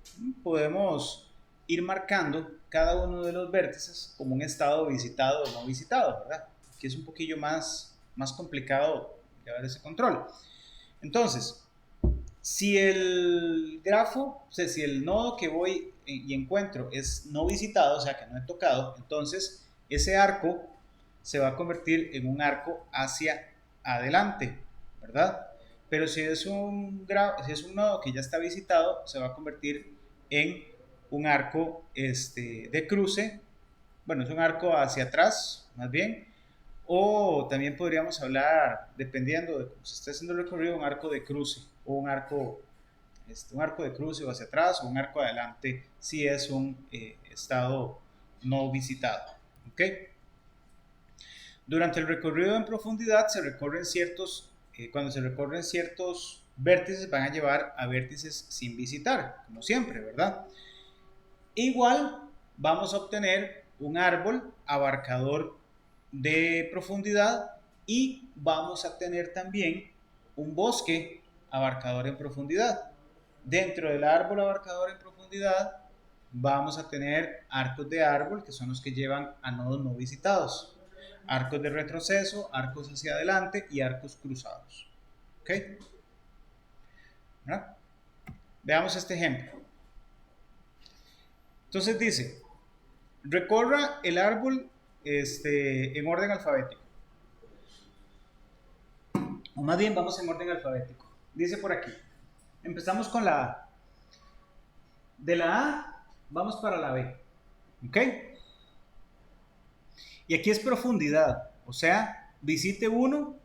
podemos ir marcando cada uno de los vértices como un estado visitado o no visitado, ¿verdad? Que es un poquillo más complicado llevar ese control. Entonces, si el grafo, o sea, si el nodo que voy y encuentro es no visitado, o sea, que no he tocado, entonces ese arco se va a convertir en un arco hacia adelante, ¿verdad? Pero si es un nodo que ya está visitado, se va a convertir en un arco de cruce, bueno, es un arco hacia atrás, más bien, o también podríamos hablar, dependiendo de cómo se esté haciendo el recorrido, un arco de cruce, o un arco de cruce o hacia atrás, o un arco adelante, si es un estado no visitado. ¿Ok? Durante el recorrido en profundidad se recorren cuando se recorren ciertos vértices van a llevar a vértices sin visitar, como siempre, ¿verdad? Igual vamos a obtener un árbol abarcador de profundidad y vamos a tener también un bosque abarcador en profundidad. Dentro del árbol abarcador en profundidad vamos a tener arcos de árbol, que son los que llevan a nodos no visitados, arcos de retroceso, arcos hacia adelante y arcos cruzados. ¿Ok? ¿Verdad? Veamos este ejemplo. Entonces dice, recorra el árbol en orden alfabético. O más bien vamos en orden alfabético. Dice por aquí, empezamos con la A. De la A vamos para la B. ¿Ok? Y aquí es profundidad. O sea, visite uno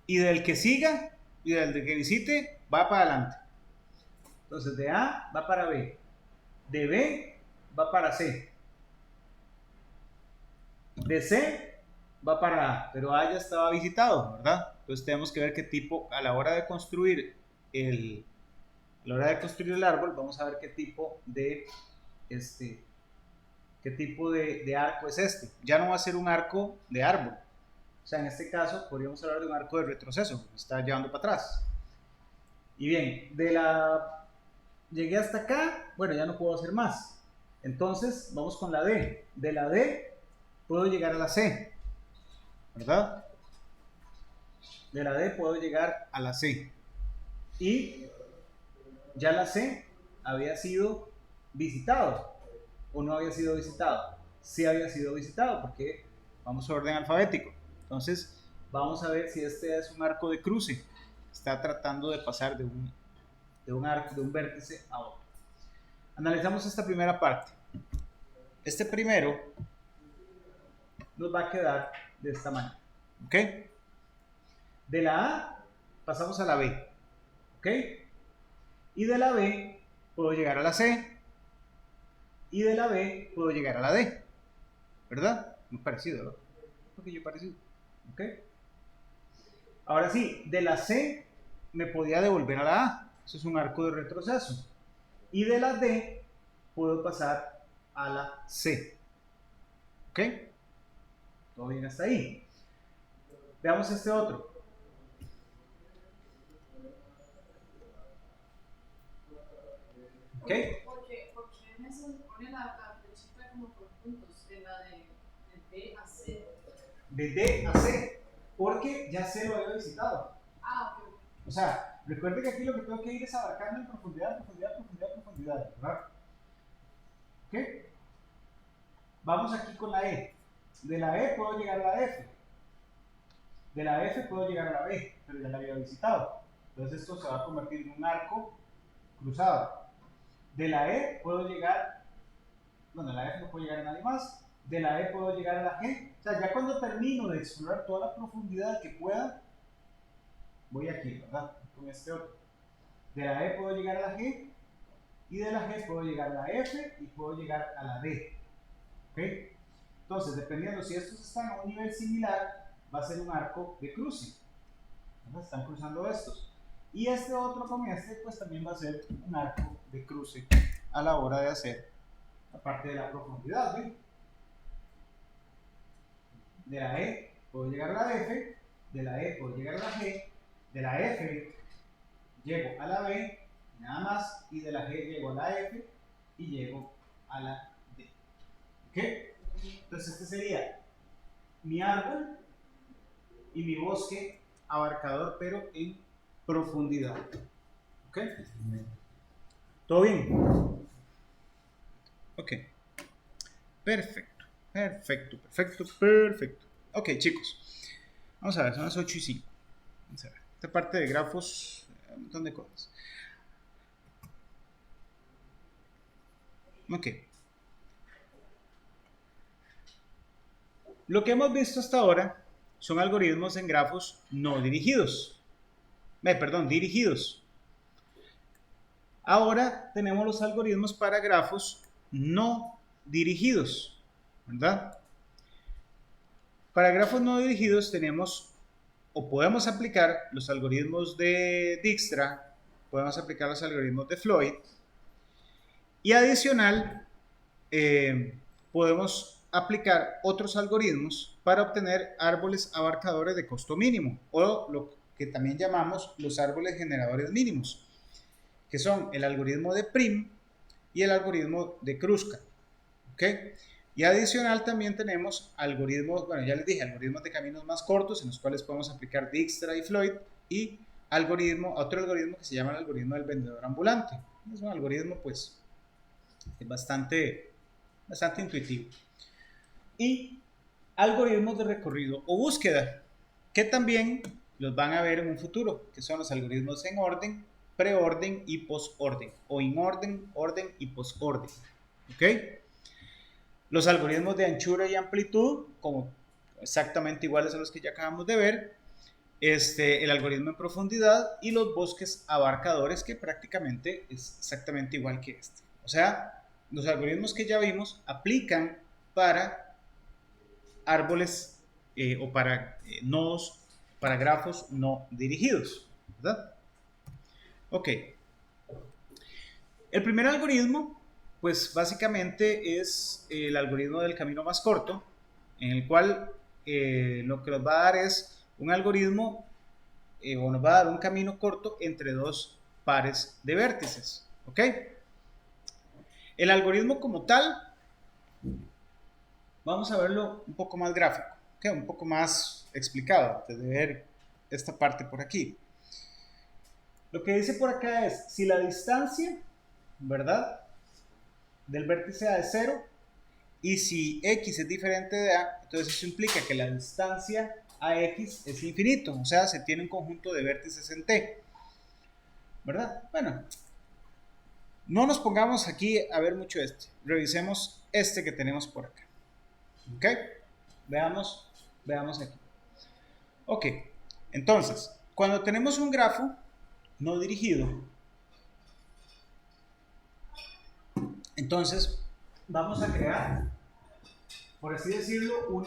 y del que siga y del que visite va para adelante. Entonces de A va para B. De B va para C. De C va para A, pero A ya estaba visitado, ¿verdad? Entonces tenemos que ver qué tipo, a la hora de construir el árbol, vamos a ver qué tipo de arco es este. Ya no va a ser un arco de árbol. O sea, en este caso podríamos hablar de un arco de retroceso, me está llevando para atrás. Y bien, llegué hasta acá, bueno, ya no puedo hacer más. Entonces, vamos con la D. De la D puedo llegar a la C, ¿verdad? De la D puedo llegar a la C. Y ya la C había sido visitado o no había sido visitado. Sí había sido visitado porque vamos a orden alfabético. Entonces, vamos a ver si este es un arco de cruce. Está tratando de pasar de un vértice a otro. Analizamos esta primera parte. Este primero nos va a quedar de esta manera. ¿Ok? De la A pasamos a la B. ¿Ok? Y de la B puedo llegar a la C. Y de la B puedo llegar a la D. ¿Verdad? Muy parecido, ¿no? Un poquillo parecido. ¿Ok? Ahora sí, de la C me podía devolver a la A. Eso es un arco de retroceso. Y de la D puedo pasar a la C. ¿Ok? Todo bien hasta ahí. Veamos este otro. ¿Ok? Porque en eso se pone la flechita como por puntos, de D a C. De D a C, porque ya C lo había visitado. Ok. O sea, recuerde que aquí lo que tengo que ir es abarcando en profundidad, ¿verdad? ¿Ok? Vamos aquí con la E. De la E puedo llegar a la F. De la F puedo llegar a la B, pero ya la había visitado. Entonces esto se va a convertir en un arco cruzado. De la E puedo llegar, bueno, de la F no puedo llegar a nadie más. De la E puedo llegar a la G. O sea, ya cuando termino de explorar toda la profundidad que pueda, voy aquí, ¿verdad? Con este otro. De la E puedo llegar a la G, y de la G puedo llegar a la F y puedo llegar a la D. ¿Ok? Entonces, dependiendo si estos están a un nivel similar, va a ser un arco de cruce. ¿Verdad? Están cruzando estos. Y este otro con este, pues también va a ser un arco de cruce a la hora de hacer la parte de la profundidad. ¿Sí? De la E puedo llegar a la F, de la E puedo llegar a la G, de la F llego a la B, nada más, y de la G llego a la F y llego a la D. ¿Ok? Entonces este sería mi árbol y mi bosque abarcador, pero en profundidad. ¿Ok? ¿Todo bien? Ok. Perfecto. Perfecto, perfecto, perfecto. Ok, chicos. Vamos a ver, son las 8:05. Vamos a ver. Esta parte de grafos, un montón de cosas. Ok. Lo que hemos visto hasta ahora son algoritmos en grafos no dirigidos. Perdón, dirigidos. Ahora tenemos los algoritmos para grafos no dirigidos, ¿verdad? Para grafos no dirigidos tenemos o podemos aplicar los algoritmos de Dijkstra, podemos aplicar los algoritmos de Floyd y adicional podemos aplicar otros algoritmos para obtener árboles abarcadores de costo mínimo o lo que también llamamos los árboles generadores mínimos, que son el algoritmo de Prim y el algoritmo de Kruskal. ¿Ok? Y adicional también tenemos algoritmos, bueno, ya les dije, algoritmos de caminos más cortos en los cuales podemos aplicar Dijkstra y Floyd y otro algoritmo que se llama el algoritmo del vendedor ambulante. Es un algoritmo pues bastante intuitivo. Y algoritmos de recorrido o búsqueda, que también los van a ver en un futuro, que son los algoritmos en orden, preorden y postorden, o en orden, orden y postorden. ¿Ok? Los algoritmos de anchura y amplitud, como exactamente iguales a los que ya acabamos de ver, el algoritmo en profundidad y los bosques abarcadores, que prácticamente es exactamente igual que este. O sea, los algoritmos que ya vimos aplican para árboles o para nodos, para grafos no dirigidos, ¿verdad? Ok. El primer algoritmo, pues básicamente es el algoritmo del camino más corto, en el cual lo que nos va a dar es un algoritmo o nos va a dar un camino corto entre dos pares de vértices. ¿Ok? El algoritmo como tal, vamos a verlo un poco más gráfico, ¿okay? Un poco más explicado antes de ver esta parte por aquí. Lo que dice por acá es, si la distancia, ¿verdad?, del vértice A es 0 y si X es diferente de A, entonces eso implica que la distancia a X es infinito, o sea, se tiene un conjunto de vértices en T, ¿verdad? Bueno, no nos pongamos aquí a ver mucho revisemos este que tenemos por acá, ¿ok? Veamos aquí. Ok, entonces, cuando tenemos un grafo no dirigido, entonces vamos a crear, por así decirlo, un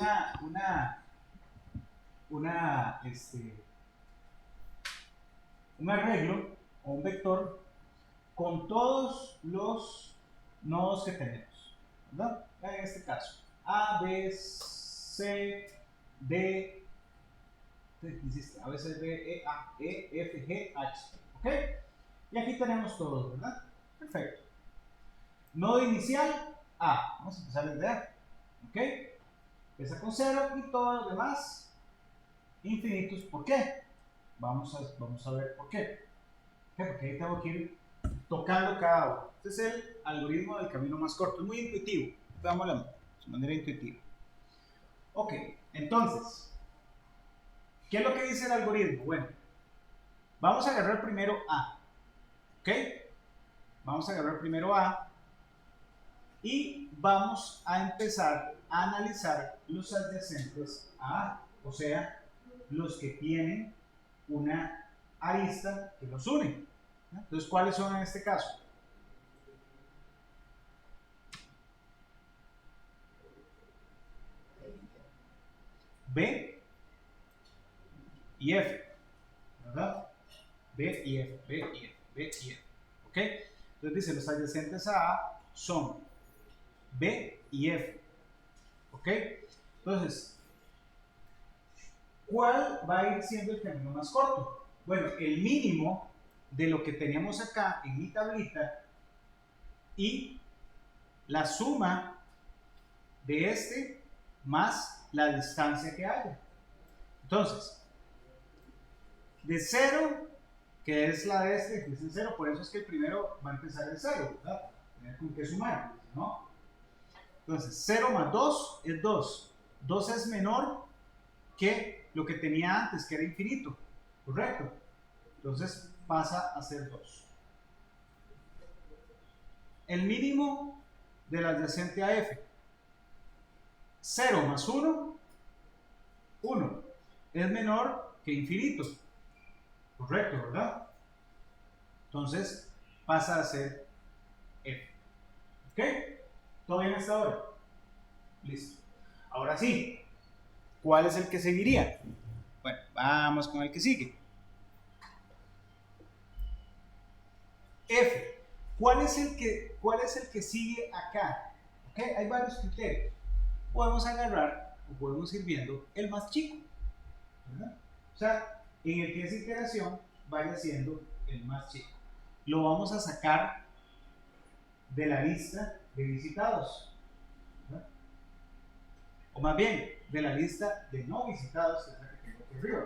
arreglo o un vector con todos los nodos que tenemos, ¿verdad? En este caso, A, B, C, D, A, B, C, D, E, A, E, F, G, H, ¿ok? Y aquí tenemos todos, ¿verdad? Perfecto. Nodo inicial, A. Vamos a empezar desde A, ¿ok? Empieza con 0 y todos los demás infinitos. ¿Por qué? Vamos a ver por qué. Porque ahí tengo que ir tocando cada uno. Este es el algoritmo del camino más corto. Es muy intuitivo. Veámoslo de manera intuitiva. Ok, entonces, ¿qué es lo que dice el algoritmo? Bueno, vamos a agarrar primero A. ¿Ok? Vamos a agarrar primero A y vamos a empezar a analizar los adyacentes a A. O sea, los que tienen una arista que los une. Entonces, ¿cuáles son en este caso? B y F, ¿verdad? B y F, B y F, B y F, ¿ok? Entonces dice, los adyacentes a A son B y F, ¿ok? Entonces, ¿cuál va a ir siendo el camino más corto? Bueno, el mínimo de lo que teníamos acá en mi tablita y la suma de este más la distancia que haya. Entonces, de 0, que es la de este, que es en 0, por eso es que el primero va a empezar en 0, ¿verdad? Tener con qué sumar, ¿no? Entonces, 0 más 2 es 2. 2 es menor que lo que tenía antes, que era infinito, ¿correcto? Entonces, pasa a ser 2. El mínimo del adyacente a F. 0 más 1, 1. Es menor que infinito. Correcto, ¿verdad? Entonces, pasa a ser F. ¿Ok? ¿Todo bien hasta ahora? Listo. Ahora sí, ¿cuál es el que seguiría? Bueno, vamos con el que sigue. F. ¿Cuál es el que sigue acá? ¿Ok? Hay varios criterios. Podemos agarrar o podemos ir viendo el más chico, ¿verdad? O sea, en el que esa iteración vaya siendo el más chico. Lo vamos a sacar de la lista de visitados, ¿verdad? O más bien, de la lista de no visitados, que es la que tengo aquí arriba.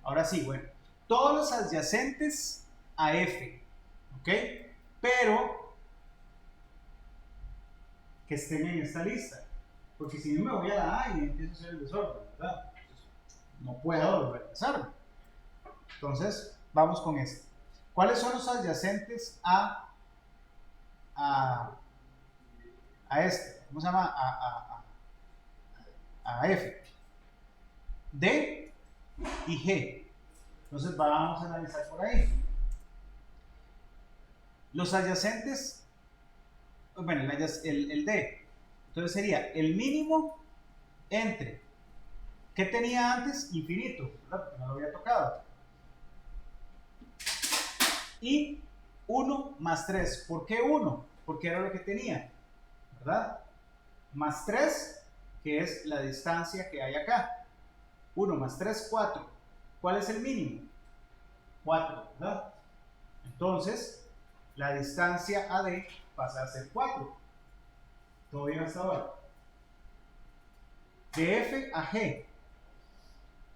Ahora sí, bueno, todos los adyacentes a F, ¿ok? Pero que estén en esta lista, porque si no me voy a la A y empiezo a hacer el desorden, ¿verdad? No puedo regresarme. Entonces, vamos con este. ¿Cuáles son los adyacentes a este? ¿Cómo se llama? A F. D y G. Entonces, vamos a analizar por ahí. Los adyacentes, bueno, el D. Entonces sería el mínimo entre, ¿qué tenía antes? Infinito, ¿verdad? Porque no lo había tocado. Y 1 más 3. ¿Por qué 1? Porque era lo que tenía, ¿verdad? Más 3, que es la distancia que hay acá. 1 más 3, 4. ¿Cuál es el mínimo? 4, ¿verdad? Entonces, la distancia AD pasa a ser 4. ¿Todo bien hasta ahora? De F a G.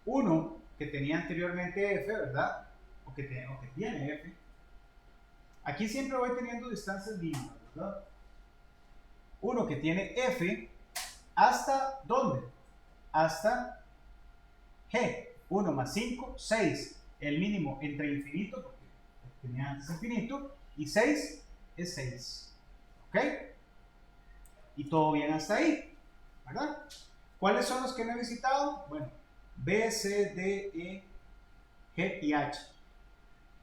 1 que tenía anteriormente F, ¿verdad? O que tiene F. Aquí siempre voy teniendo distancias mínimas, ¿verdad? 1 que tiene F, ¿hasta dónde? Hasta G. 1 más 5, 6. El mínimo entre infinito, porque tenía antes infinito, y 6 es 6. ¿Ok? Y todo bien hasta ahí, ¿verdad? ¿Cuáles son los que no he visitado? Bueno, B, C, D, E, G y H.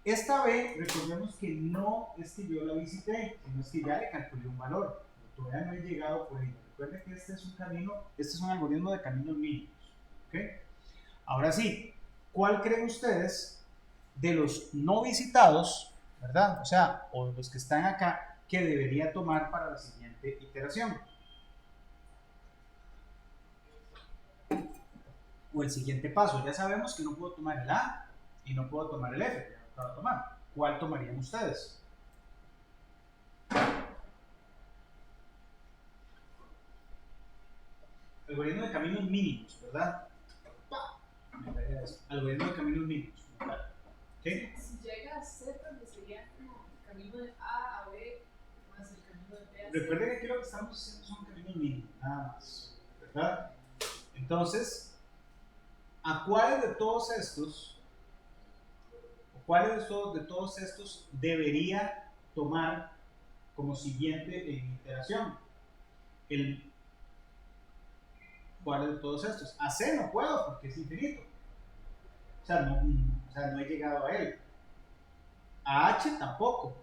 Esta B, recordemos que no es que yo la visité, sino es que ya le calculé un valor. Todavía no he llegado por ahí. Recuerden que este es un algoritmo de caminos mínimos. ¿Ok? Ahora sí, ¿cuál creen ustedes de los no visitados, ¿verdad? O sea, o los que están acá, que debería tomar para la siguiente iteración? O el siguiente paso. Ya sabemos que no puedo tomar el A y no puedo tomar el F, que no puedo tomar. ¿Cuál tomarían ustedes? Algoritmo de caminos mínimos, ¿verdad? Algoritmo de caminos mínimos. ¿Sí? Si llega a C, pues sería como el camino de A a B más el camino de B a C. Recuerden que aquí lo que estamos haciendo son caminos mínimos, nada más, ¿verdad? Entonces, ¿a cuáles de todos estos, de todos estos debería tomar como siguiente en iteración? ¿Cuál de todos estos? A C no puedo porque es infinito. o sea, no he llegado a él. A H tampoco.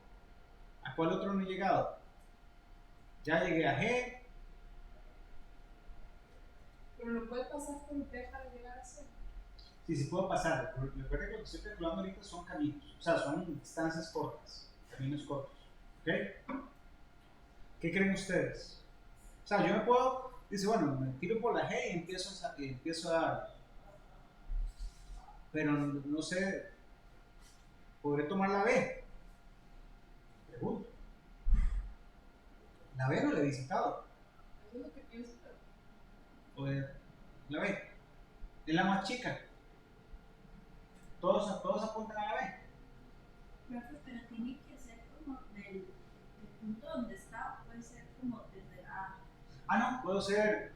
¿A cuál otro no he llegado? Ya llegué a G. Pero no puede pasar por B para llegar a C. Sí puedo pasar. Recuerden que lo que estoy calculando ahorita son caminos. O sea, son distancias cortas. Caminos cortos. ¿Ok? ¿Qué creen ustedes? O sea, yo me puedo, dice, bueno, me tiro por la G y empiezo a pero no sé, ¿podré tomar la B? Pregunto. La B no la he visitado. Eso es lo que pienso, pero O la B. Es la más chica. Todos apuntan a la B. Profe, pero tiene que ser como del punto donde está, puede ser como desde A. Ah, no, puedo ser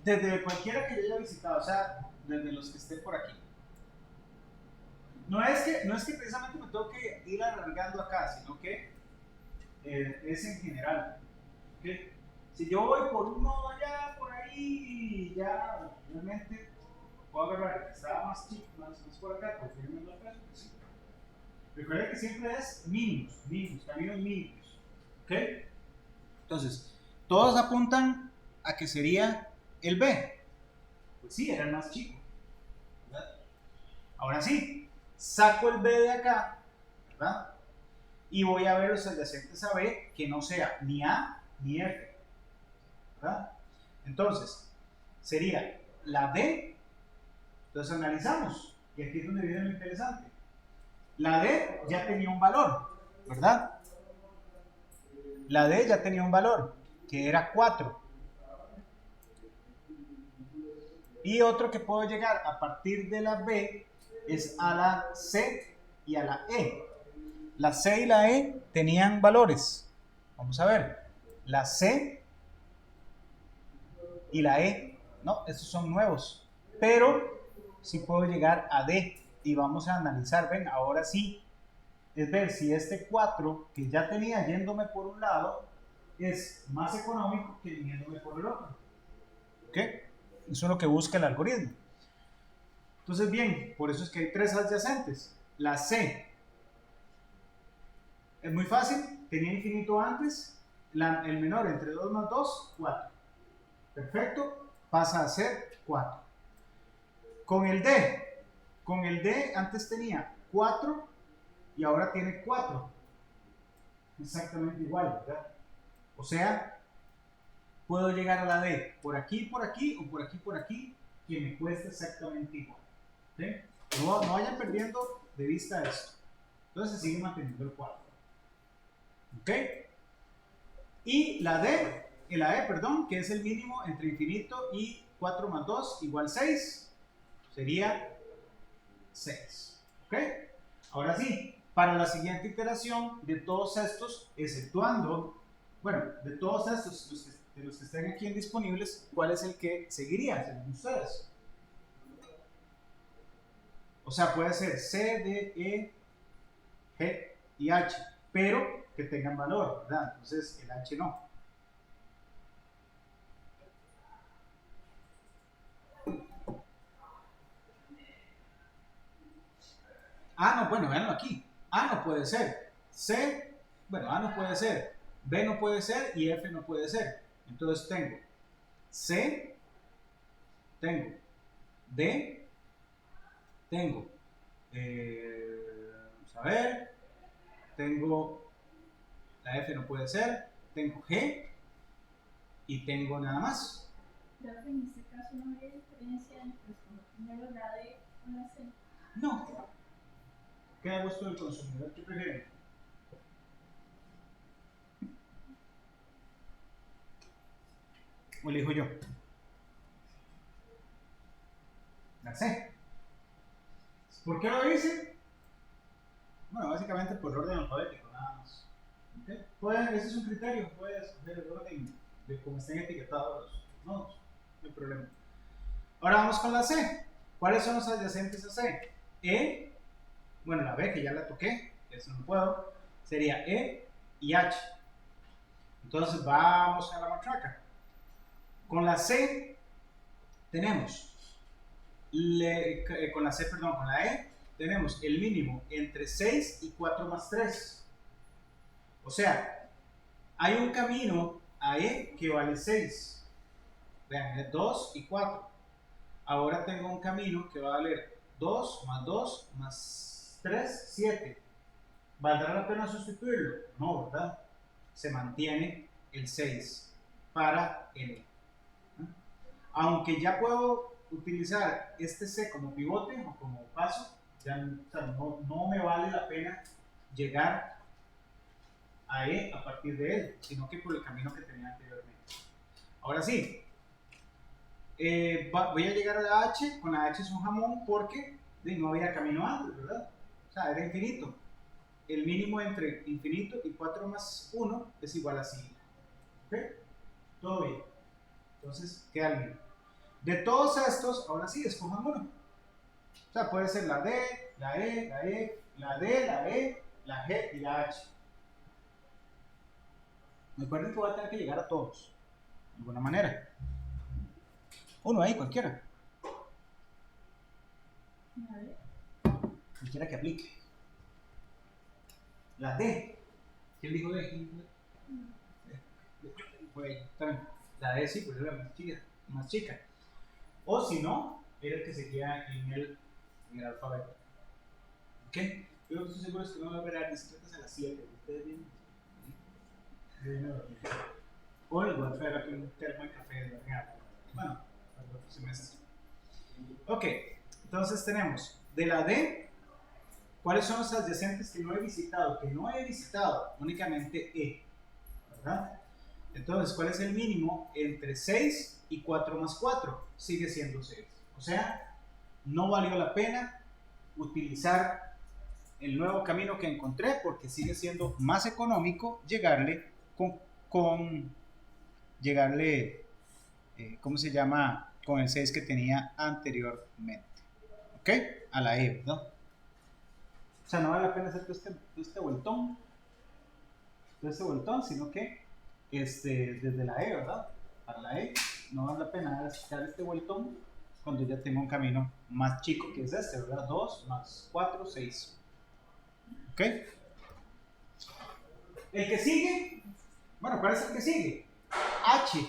desde cualquiera que yo haya visitado, o sea, desde los que estén por aquí. No es que precisamente me tengo que ir alargando acá, sino que es en general. ¿Okay? Si yo voy por un nodo allá, por ahí, ya realmente puedo agarrar el que estaba más chico, más por acá, porque yo me lo atrás, pues sí. Recuerden que siempre es mínimos, caminos mínimos. ¿Ok? Entonces, todos apuntan a que sería el B. Pues sí, era el más chico. ¿Verdad? Ahora sí, saco el B de acá, ¿verdad? Y voy a ver los adyacentes a B que no sea ni A ni F. ¿Verdad? Entonces, sería la D. Entonces analizamos. Y aquí es donde viene lo interesante. La D ya tenía un valor, ¿verdad? La D ya tenía un valor, que era 4. Y otro que puedo llegar a partir de la B es a la C y a la E. La C y la E tenían valores. Vamos a ver. La C y la E, no, estos son nuevos. Pero sí puedo llegar a D. Y vamos a analizar, ven, ahora sí. Es ver si este 4 que ya tenía yéndome por un lado es más económico que yéndome por el otro. ¿Ok? Eso es lo que busca el algoritmo. Entonces, bien, por eso es que hay 3 adyacentes. La C es muy fácil, tenía infinito antes, el menor entre 2 más 2, 4. Perfecto, pasa a ser 4. Con el D antes tenía 4 y ahora tiene 4. Exactamente igual, ¿verdad? O sea, puedo llegar a la D por aquí, o por aquí, que me cuesta exactamente igual. ¿Sí? No vayan perdiendo de vista esto. Entonces se sigue manteniendo el 4. ¿Ok? Y la E, perdón, que es el mínimo entre infinito y 4 más 2 igual 6, sería 6. ¿Ok? Ahora sí, para la siguiente iteración de todos estos, exceptuando, bueno, de todos estos, de los que estén aquí disponibles, ¿cuál es el que seguiría, según ustedes? O sea, puede ser C, D, E, G y H, pero que tengan valor, ¿verdad? Entonces el H no. No, bueno, véanlo aquí. A no puede ser. C, bueno, A no puede ser. B no puede ser y F no puede ser. Entonces tengo C, tengo D, tengo, vamos a ver, tengo, la F no puede ser, tengo G y tengo nada más. Creo que en este caso no habría diferencia entre primero la D con la C. No. Queda a gusto del consumidor. ¿Qué prefieren? ¿O elijo yo? La C. ¿Por qué lo hice? Bueno, básicamente por orden alfabético, nada más. ¿Okay? Ese es un criterio, puedes escoger el orden de cómo estén etiquetados los nodos, no hay problema. Ahora vamos con la C. ¿Cuáles son los adyacentes a C? E, bueno, la B que ya la toqué, eso no puedo, sería E y H. Entonces vamos a la matraca. Con la C tenemos, con la C, perdón, con la E tenemos el mínimo entre 6 y 4 más 3. O sea, hay un camino a E que vale 6. Vean, es 2 y 4. Ahora tengo un camino que va a valer 2 más 3, 7. ¿Valdrá la pena sustituirlo? No, ¿verdad? Se mantiene el 6 para N. Aunque ya puedo utilizar este C como pivote o como paso, ya, o sea, no me vale la pena llegar a E a partir de él, sino que por el camino que tenía anteriormente. Ahora sí, voy a llegar a la H. Con la H es un jamón porque no había camino antes, ¿verdad? O sea, era infinito. El mínimo entre infinito y 4 más 1 es igual a 5. ¿Ok? Todo bien. Entonces, queda el mínimo. De todos estos, ahora sí, escojan uno. O sea, puede ser la D, la E, la E, la D, la E, la G y la H. Recuerden que voy a tener que llegar a todos, de alguna manera. Uno ahí, cualquiera. Cualquiera que aplique. La D. ¿Quién dijo D? La D sí, pues era más chica. O si no, era el que seguía en el alfabeto. ¿Ok? Yo lo que estoy seguro es que no va a haber bicicletas a las 7. ¿Ustedes vienen? O les voy a traer aquí un termo de café de la bueno, para el otro semestre. Ok, entonces tenemos de la D, ¿cuáles son los adyacentes que no he visitado? Que no he visitado, únicamente E, ¿verdad? Entonces, ¿cuál es el mínimo entre 6 y 4 más 4? Sigue siendo 6. O sea, no valió la pena utilizar el nuevo camino que encontré porque sigue siendo más económico llegarle ¿cómo se llama? Con el 6 que tenía anteriormente. ¿Ok? A la E, ¿verdad? O sea, no vale la pena hacer todo este vueltón, sino que desde la E, ¿verdad? Para la E, no vale la pena dar este vueltón cuando ya tengo un camino más chico que es este, ¿verdad? 2 más 4, 6. ¿Ok? El que sigue, bueno, ¿cuál es el que sigue? H.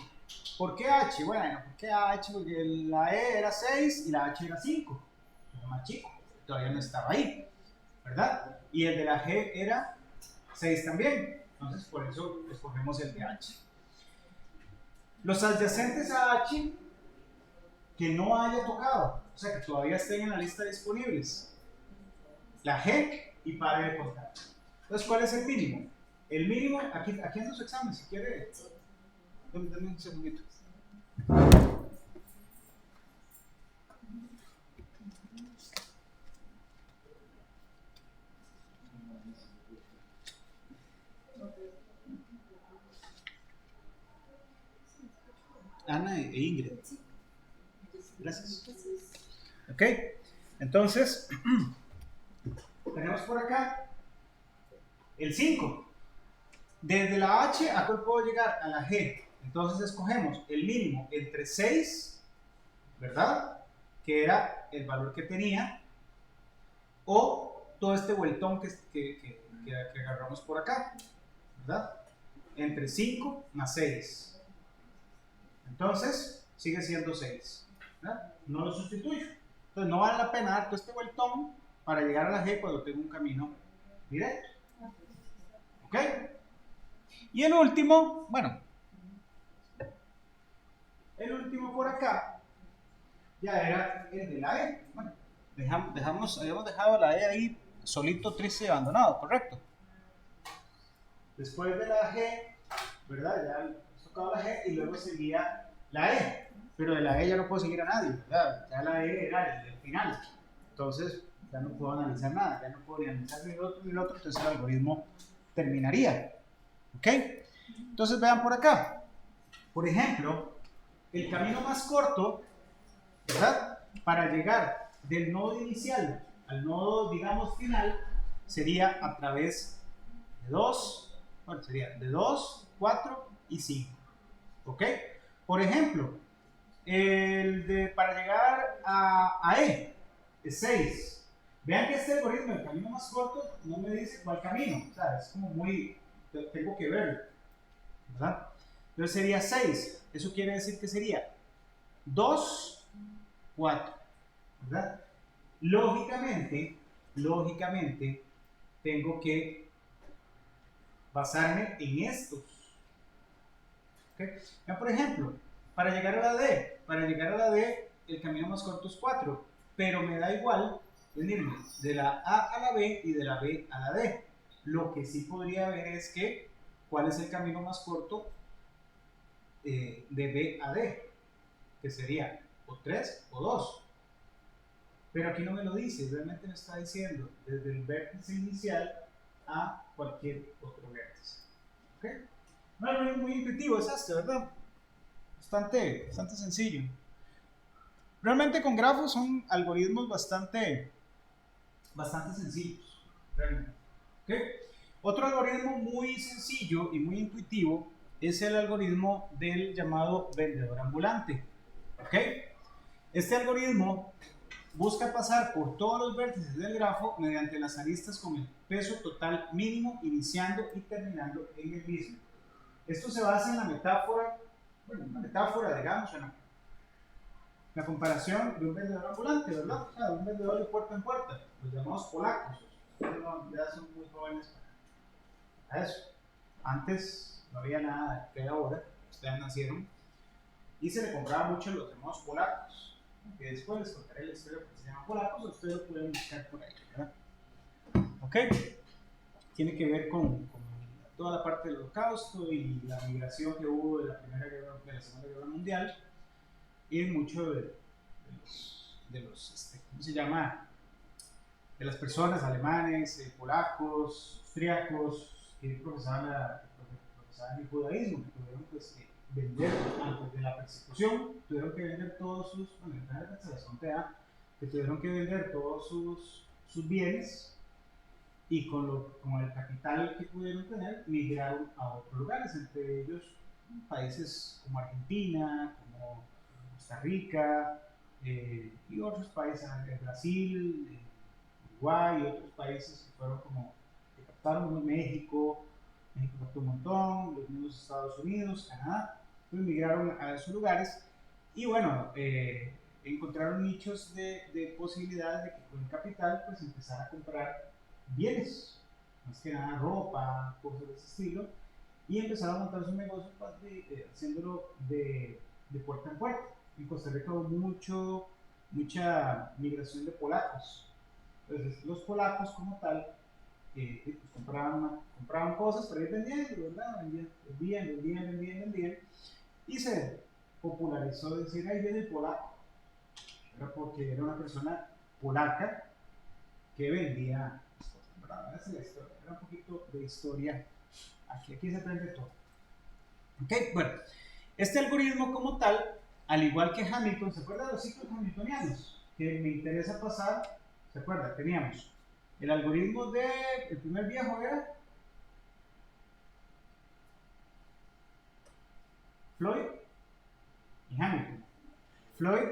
¿Por qué H? Bueno, ¿por qué H? Porque la E era 6 y la H era 5. Era más chico, todavía no estaba ahí, ¿verdad? Y el de la G era 6 también. Entonces, por eso escogemos el de H. Los adyacentes a H que no haya tocado, o sea, que todavía estén en la lista disponibles. La G y pare de contar. Entonces, ¿cuál es el mínimo? El mínimo, aquí en su examen, si quiere. Dame un segundito. Ana e Ingrid. Gracias. Ok, entonces tenemos por acá el 5. Desde la H a cuál puedo llegar, a la G. Entonces escogemos el mínimo entre 6, ¿verdad? Que era el valor que tenía, o todo este vueltón que agarramos por acá, ¿verdad? Entre 5 más 6. Entonces sigue siendo 6, ¿verdad? No lo sustituyo. Entonces no vale la pena dar todo este vueltón para llegar a la G cuando tengo un camino directo. ¿Ok? Y el último, bueno, el último por acá ya era el de la E. Bueno, habíamos dejado la E ahí solito, triste y abandonado, ¿correcto? Después de la G, ¿verdad? Ya hemos tocado la G y luego seguía la E. Pero de la E ya no puedo seguir a nadie, ¿verdad? Ya la E era el final. Entonces ya no puedo analizar nada, ya no puedo ni analizar ni el otro, entonces el algoritmo terminaría. ¿Ok? Entonces vean por acá. Por ejemplo, el camino más corto, ¿verdad? Para llegar del nodo inicial al nodo, digamos, final, sería a través de 2, bueno, sería de 2, 4 y 5. ¿Ok? Por ejemplo, para llegar a E es 6. Vean que este algoritmo, el camino más corto, no me dice cuál camino, o sea, es como muy, tengo que verlo, ¿verdad? Entonces sería 6, eso quiere decir que sería 2, 4, ¿verdad? Lógicamente, tengo que basarme en estos. ¿Okay? Ya, por ejemplo, para llegar a la D, el camino más corto es 4, pero me da igual venirme de la A a la B y de la B a la D. Lo que sí podría ver es que, ¿cuál es el camino más corto de B a D? Que sería o 3 o 2. Pero aquí no me lo dice, realmente me está diciendo desde el vértice inicial a cualquier otro vértice. ¿Okay? No, es muy intuitivo, es este, ¿verdad? Bastante sencillo. Realmente con grafos son algoritmos bastante sencillos, realmente. ¿Okay? Otro algoritmo muy sencillo y muy intuitivo es el algoritmo del llamado vendedor ambulante. ¿Okay? Este algoritmo busca pasar por todos los vértices del grafo mediante las aristas con el peso total mínimo, iniciando y terminando en el mismo. Esto se basa en la metáfora, digamos, en la comparación de un vendedor ambulante, ¿verdad? O sea, un vendedor de puerta en puerta, los llamamos polacos. Ustedes ya son muy jóvenes para eso. Antes no había nada que ahora, ustedes nacieron, y se le compraba mucho a los llamados polacos, que después les contaré la historia porque se llaman polacos, ustedes lo pueden buscar por ahí, ¿verdad? ¿Ok? Tiene que ver con toda la parte del Holocausto y la migración que hubo de la Segunda Guerra Mundial y mucho de los ¿cómo se llama? De las personas alemanes, polacos, austriacos que profesaban el judaísmo, que tuvieron pues, que vender antes de la persecución, tuvieron que vender todos sus, que tuvieron que vender todos sus bienes y con el capital que pudieron tener, migraron a otros lugares, entre ellos países como Argentina, como Costa Rica y otros países, Brasil, Uruguay y otros países que fueron como, que captaron México captó un montón, los mismos Estados Unidos, Canadá, pues migraron a esos lugares y bueno, encontraron nichos de posibilidades de que con el capital pues empezar a comprar bienes, más que nada ropa, cosas de ese estilo, y empezaron a montar sus negocios haciéndolo de puerta en puerta. En Costa Rica hubo mucha migración de polacos. Entonces, los polacos como tal, pues compraban cosas para ir vendiendo, ¿verdad? Vendían, y se popularizó decir, ahí viene el polaco, ¿verdad? Porque era una persona polaca que vendía cosas, ¿verdad? Esa es la historia, era un poquito de historia, aquí se aprende todo. Ok, bueno, este algoritmo como tal, al igual que Hamilton, ¿se acuerdan de los ciclos hamiltonianos? Que me interesa pasar, ¿se acuerdan? Teníamos el algoritmo el primer viejo era Floyd y Hamilton. Floyd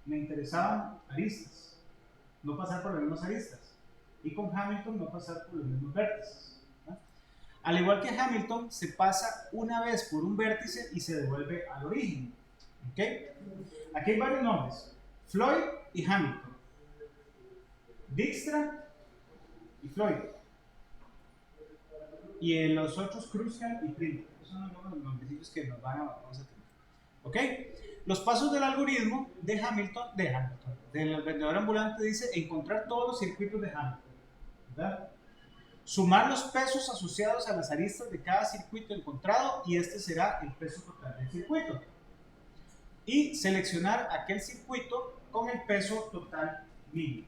me interesaban aristas, no pasar por las mismas aristas, y con Hamilton no pasar por los mismos vértices, ¿no? Al igual que Hamilton, se pasa una vez por un vértice y se devuelve al origen. ¿Okay? Aquí hay varios nombres: Floyd y Hamilton, Dijkstra y Floyd, y en los otros Kruskal y Pringle. Esos son los nombrecillos que nos vamos a tener. ¿Ok? Los pasos del algoritmo de Hamilton, del vendedor ambulante, dice encontrar todos los circuitos de Hamilton, ¿verdad? Sumar los pesos asociados a las aristas de cada circuito encontrado y este será el peso total del circuito. Y seleccionar aquel circuito con el peso total mínimo.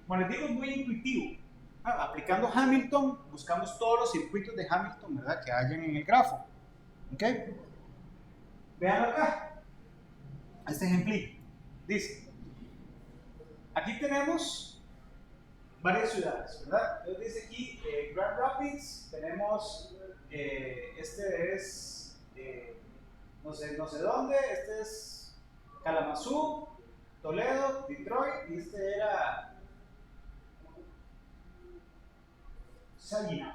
Bueno, les digo, es muy intuitivo. Aplicando Hamilton, buscamos todos los circuitos de Hamilton, ¿verdad? Que hayan en el grafo. ¿Ok? Vean acá. Este ejemplito. Dice, aquí tenemos varias ciudades, ¿verdad? Entonces dice aquí Grand Rapids, tenemos, este es, no sé dónde, este es Kalamazoo, Toledo, Detroit, y este era Saginaw.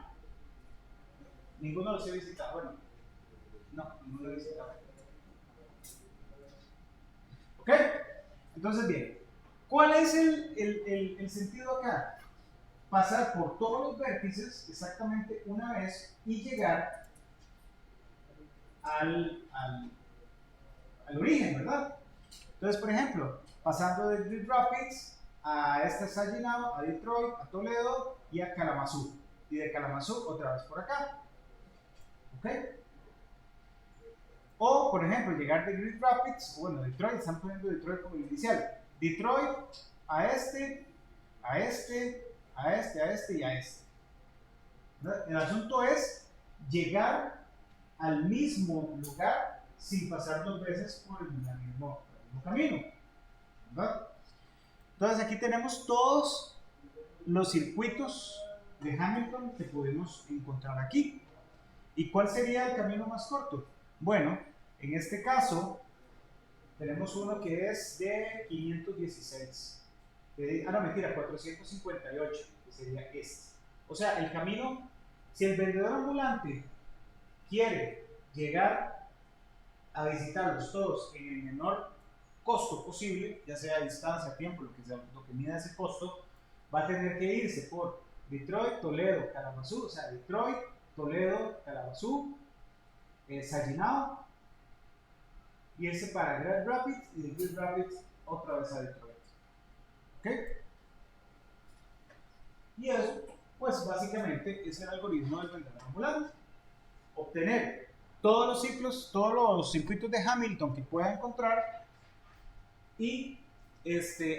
Ninguno los he visitado. Bueno, no, ninguno lo he visitado. ¿Ok? Entonces, bien, ¿cuál es el sentido acá? Pasar por todos los vértices exactamente una vez y llegar al origen, ¿verdad? Entonces, por ejemplo, pasando de Grand Rapids a Saginaw, a Detroit, a Toledo y a Kalamazoo. Y de Kalamazoo otra vez por acá. ¿Ok? O, por ejemplo, llegar de Grand Rapids, bueno, Detroit, están poniendo Detroit como inicial. Detroit a este, a este, a este, a este y a este. ¿Verdad? El asunto es llegar al mismo lugar sin pasar dos veces por el mismo camino. ¿Verdad? Entonces aquí tenemos todos los circuitos de Hamilton que podemos encontrar aquí. ¿Y cuál sería el camino más corto? Bueno, en este caso tenemos uno que es de 516. No, mentira, 458, que sería este. O sea, el camino, si el vendedor ambulante quiere llegar a visitarlos todos en el menor costo posible, ya sea a distancia, tiempo, lo que mida ese costo, va a tener que irse por Detroit, Toledo, Kalamazoo, o sea, Detroit, Toledo, Kalamazoo, Saginaw, irse para Grand Rapids y de Grand Rapids otra vez a Detroit. ¿Ok? Y eso, pues básicamente es el algoritmo del vendedor ambulante. Obtener todos los ciclos, todos los circuitos de Hamilton que pueda encontrar y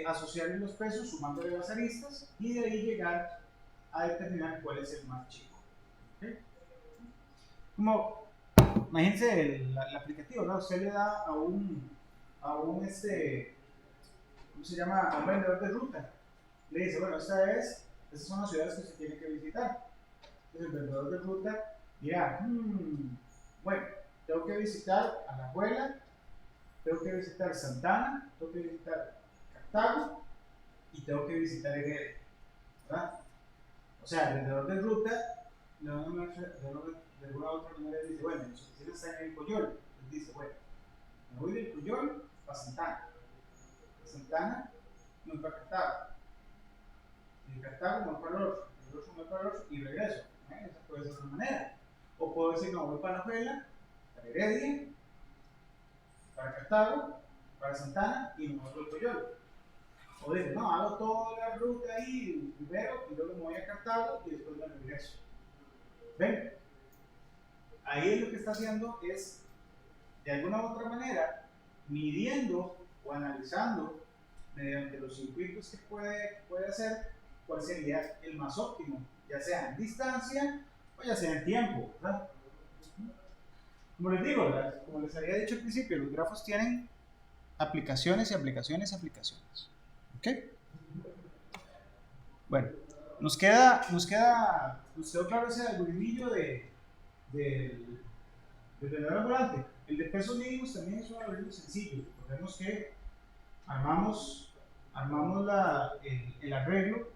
asociarle los pesos sumándole las aristas y de ahí llegar a determinar cuál es el más chico. ¿Okay? Como, imagínense el aplicativo, ¿no? Usted le da a un ¿cómo se llama? A un vendedor de ruta. Le dice, bueno, estas son las ciudades que usted tiene que visitar. Entonces el vendedor de ruta dirá, bueno, tengo que visitar Alajuela, tengo que visitar Santana, tengo que visitar Cartago y tengo que visitar Heredia, ¿verdad? O sea, el vendedor de ruta de alguna otra manera dice, bueno, mis oficinas están en el Coyol. Entonces dice, bueno, me voy del Coyol a Santana. De Santana me voy para Cartago. De Cartago me voy para Loros. De Loros me voy para Loros y regreso. Esa puede ser una manera. O puedo decir, no, voy para Alajuela, para Heredia, para Cartago, para Santana y me voy al Coyol. O digo, no, hago toda la ruta ahí primero y luego me voy a Cartago y después me regreso. ¿Ven? Ahí lo que está haciendo es, de alguna u otra manera, midiendo o analizando mediante los circuitos que puede hacer, cuál sería el más óptimo, ya sea en distancia o ya sea en tiempo, ¿verdad? Como les digo, como les había dicho al principio, los grafos tienen aplicaciones y aplicaciones y aplicaciones. ¿Ok? Bueno, nos quedó claro ese algoritmillo del vendedor ambulante. El de pesos mínimos también es un algoritmo sencillo. Recordemos que armamos el arreglo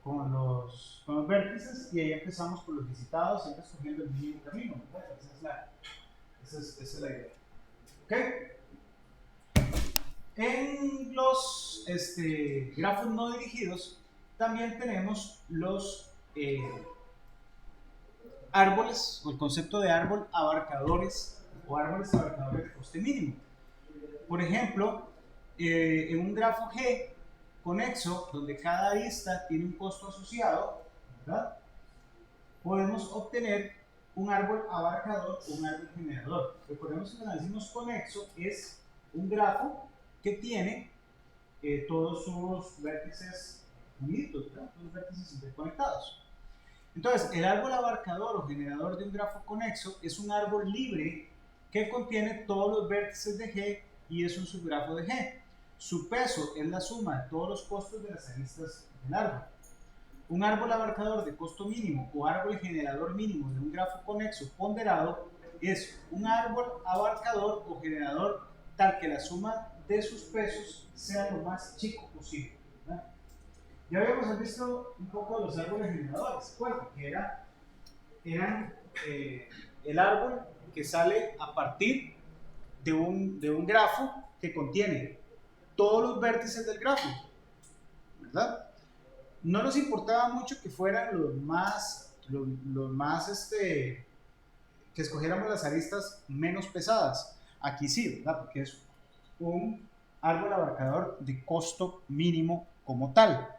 con los vértices y ahí empezamos por los visitados, siempre escogiendo el mínimo camino, ¿verdad? Esa es la idea. ¿Ok? En los grafos no dirigidos también tenemos los árboles, o el concepto de árbol abarcadores o árboles abarcadores de coste mínimo. Por ejemplo, en un grafo G conexo, donde cada arista tiene un costo asociado, ¿verdad? Podemos obtener un árbol abarcador o un árbol generador. Recordemos que cuando decimos conexo es un grafo que tiene todos sus vértices unidos, ¿verdad? Todos los vértices interconectados. Entonces, el árbol abarcador o generador de un grafo conexo es un árbol libre que contiene todos los vértices de G y es un subgrafo de G. Su peso es la suma de todos los costos de las aristas del árbol. Un árbol abarcador de costo mínimo o árbol generador mínimo de un grafo conexo ponderado es un árbol abarcador o generador tal que la suma de sus pesos sea lo más chico posible, ¿verdad? Ya habíamos visto un poco de los árboles generadores, ¿recuerdan? Que eran el árbol que sale a partir de un grafo que contiene todos los vértices del grafo, ¿verdad? No nos importaba mucho que fueran los más que escogiéramos las aristas menos pesadas. Aquí sí, ¿verdad? Porque es un árbol abarcador de costo mínimo como tal.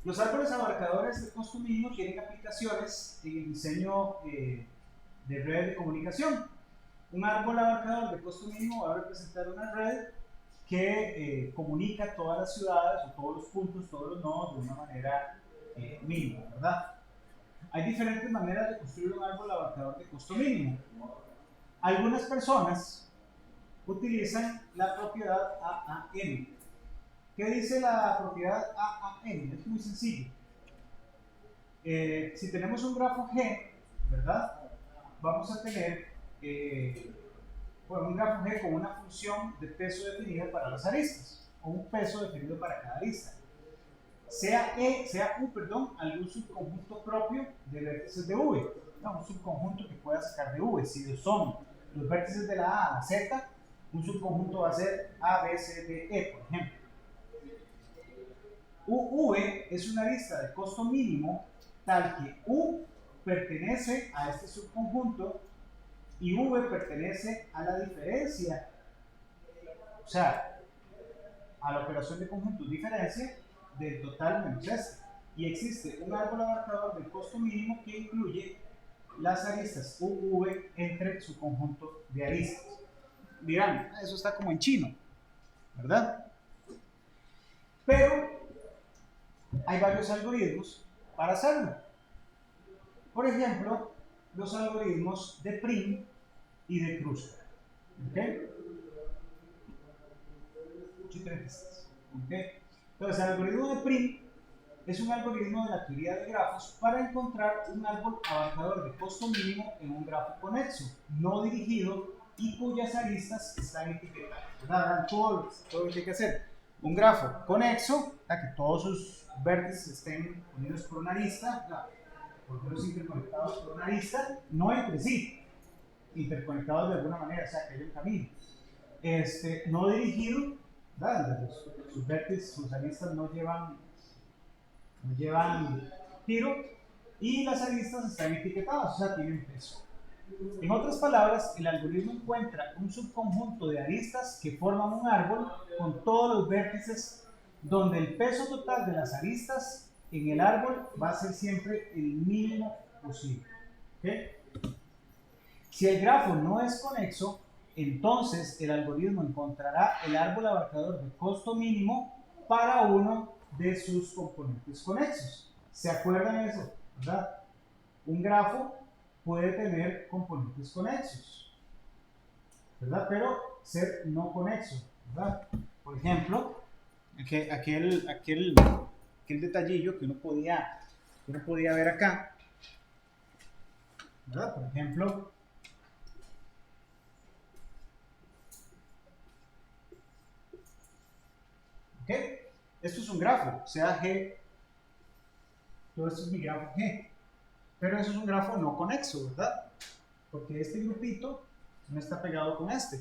Los árboles abarcadores de costo mínimo tienen aplicaciones en el diseño de redes de comunicación. Un árbol abarcador de costo mínimo va a representar una red que comunica todas las ciudades o todos los puntos, todos los nodos de una manera mínima, ¿verdad? Hay diferentes maneras de construir un árbol abarcador de costo mínimo. Algunas personas utilizan la propiedad AAM. ¿Qué dice la propiedad AAM? Es muy sencillo. Si tenemos un grafo G, ¿verdad? Vamos a tener un grafo G con una función de peso definida para las aristas, o un peso definido para cada arista. Sea U, algún subconjunto propio de vértices de V, ¿no? Un subconjunto que pueda sacar de V. Si son los vértices de la A a la Z, un subconjunto va a ser A, B, C, D, E, por ejemplo. UV es una arista de costo mínimo tal que U pertenece a este subconjunto y V pertenece a la diferencia, o sea, a la operación de conjuntos diferencia del total menos este. Y existe un árbol abarcador del costo mínimo que incluye las aristas UV entre su conjunto de aristas. Dirán, eso está como en chino, ¿verdad? Pero hay varios algoritmos para hacerlo. Por ejemplo, los algoritmos de Prim y de Kruskal. ¿Okay? Entonces, el algoritmo de Prim es un algoritmo de la teoría de grafos para encontrar un árbol abarcador de costo mínimo en un grafo conexo, no dirigido y cuyas aristas están etiquetadas. ¿Verdad? Todo lo que hay que hacer. Un grafo conexo, que todos sus vértices estén unidos por una arista, por lo menos interconectados por una arista, no entre sí, interconectados de alguna manera, o sea, que hay un camino. No dirigido, ¿verdad? Sus vértices, sus aristas no llevan giro, y las aristas están etiquetadas, o sea, tienen peso. En otras palabras, el algoritmo encuentra un subconjunto de aristas que forman un árbol con todos los vértices, donde el peso total de las aristas en el árbol va a ser siempre el mínimo posible. ¿Okay? Si el grafo no es conexo, entonces el algoritmo encontrará el árbol abarcador de costo mínimo para uno de sus componentes conexos. ¿Se acuerdan de eso? ¿Verdad? Un grafo puede tener componentes conexos, ¿verdad? Pero ser no conexo, ¿verdad? Por ejemplo, aquel detallillo que uno podía ver acá, ¿verdad? Por ejemplo, ¿ok? Esto es un grafo, sea G, todo esto es mi grafo G, pero eso es un grafo no conexo, ¿verdad? Porque este grupito no está pegado con este,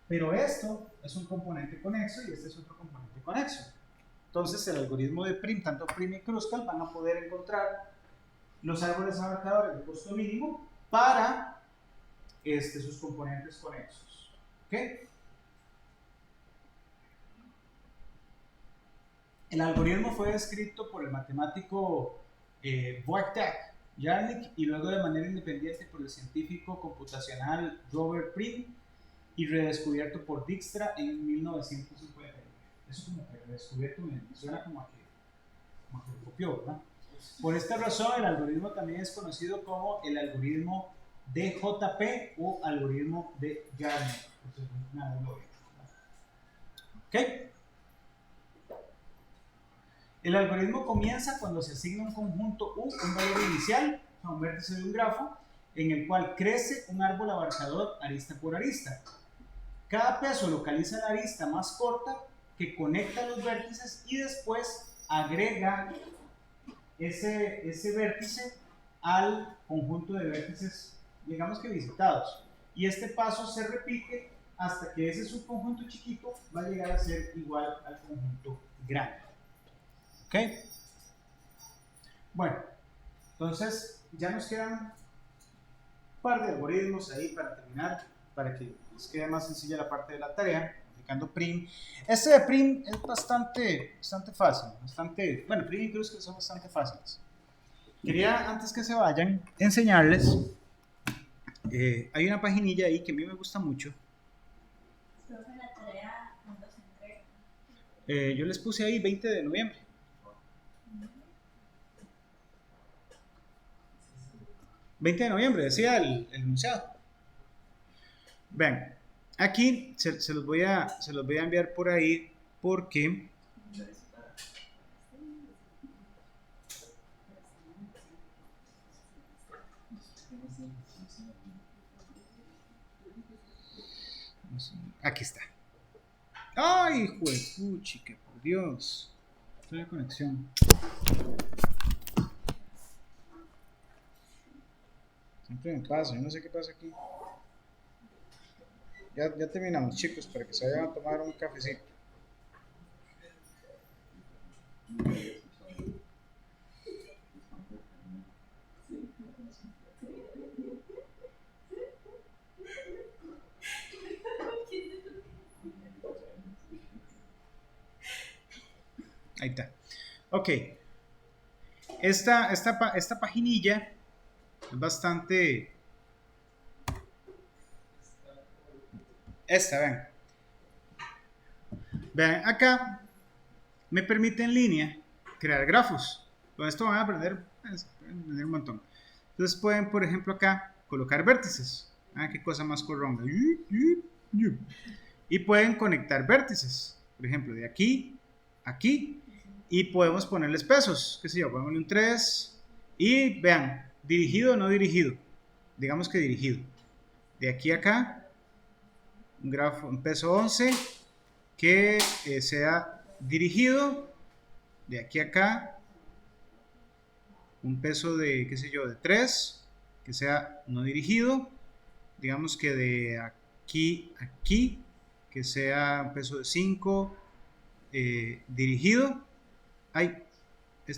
pero esto es un componente conexo y este es otro componente conexo. Entonces el algoritmo de Prim, tanto Prim y Kruskal, van a poder encontrar los árboles abarcadores de costo mínimo para sus componentes conexos. ¿Ok? El algoritmo fue descrito por el matemático Wojtek Jarnik y luego de manera independiente por el científico computacional Robert Prim y redescubierto por Dijkstra en 1959. Eso como que redescubierto me suena como que lo copió, ¿verdad? Por esta razón el algoritmo también es conocido como el algoritmo DJP o algoritmo de Jarnik. ¿Ok? El algoritmo comienza cuando se asigna un conjunto U, un valor inicial, a un vértice de un grafo, en el cual crece un árbol abarcador arista por arista. Cada peso localiza la arista más corta que conecta los vértices y después agrega ese vértice al conjunto de vértices, digamos que visitados. Y este paso se repite hasta que ese subconjunto chiquito va a llegar a ser igual al conjunto grande. ¿Ok? Bueno, entonces ya nos quedan un par de algoritmos ahí para terminar, para que les quede más sencilla la parte de la tarea, aplicando prim. Este de prim es bastante fácil, bueno, prim y cruz que son bastante fáciles. Quería, antes que se vayan, enseñarles, hay una paginilla ahí que a mí me gusta mucho. Profe, la tarea cuando se entrega. Yo les puse ahí 20 de noviembre. 20 de noviembre, decía el enunciado. Vean, aquí se los voy a enviar por ahí porque aquí está. ¡Ay, juepuchica, por Dios! Esta es la conexión. Siempre me pasa, yo no sé qué pasa aquí. Ya terminamos, chicos, para que se vayan a tomar un cafecito. Ahí está. Ok. Esta paginilla es bastante... vean. Vean, acá me permite en línea crear grafos. Con esto van a aprender un montón. Entonces pueden, por ejemplo, acá colocar vértices. Ah, qué cosa más corronga. Y pueden conectar vértices. Por ejemplo, de aquí a aquí. Y podemos ponerles pesos. Qué sé yo, pongámosle un 3. Y vean, dirigido o no dirigido. Digamos que dirigido. De aquí a acá. Un grafo, un peso 11 que sea dirigido. De aquí a acá, un peso de, qué sé yo, de 3 que sea no dirigido. Digamos que de aquí a aquí, que sea un peso de 5 dirigido. Ay,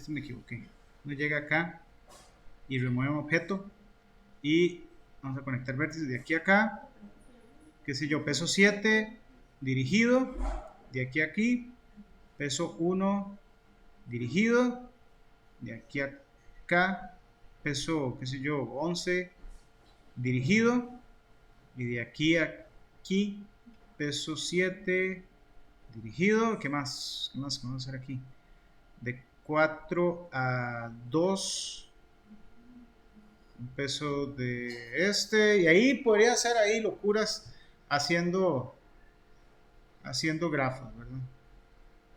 me equivoqué. No llega acá y remueve un objeto y vamos a conectar vértices de aquí a acá. Qué sé yo, peso 7 dirigido, de aquí a aquí, peso 1 dirigido, de aquí a acá, peso, qué sé yo, 11 dirigido, y de aquí a aquí, peso 7 dirigido. ¿Qué más? ¿Qué más vamos a hacer aquí? De 4 a 2, un peso de y ahí podría hacer ahí locuras haciendo grafos, ¿verdad?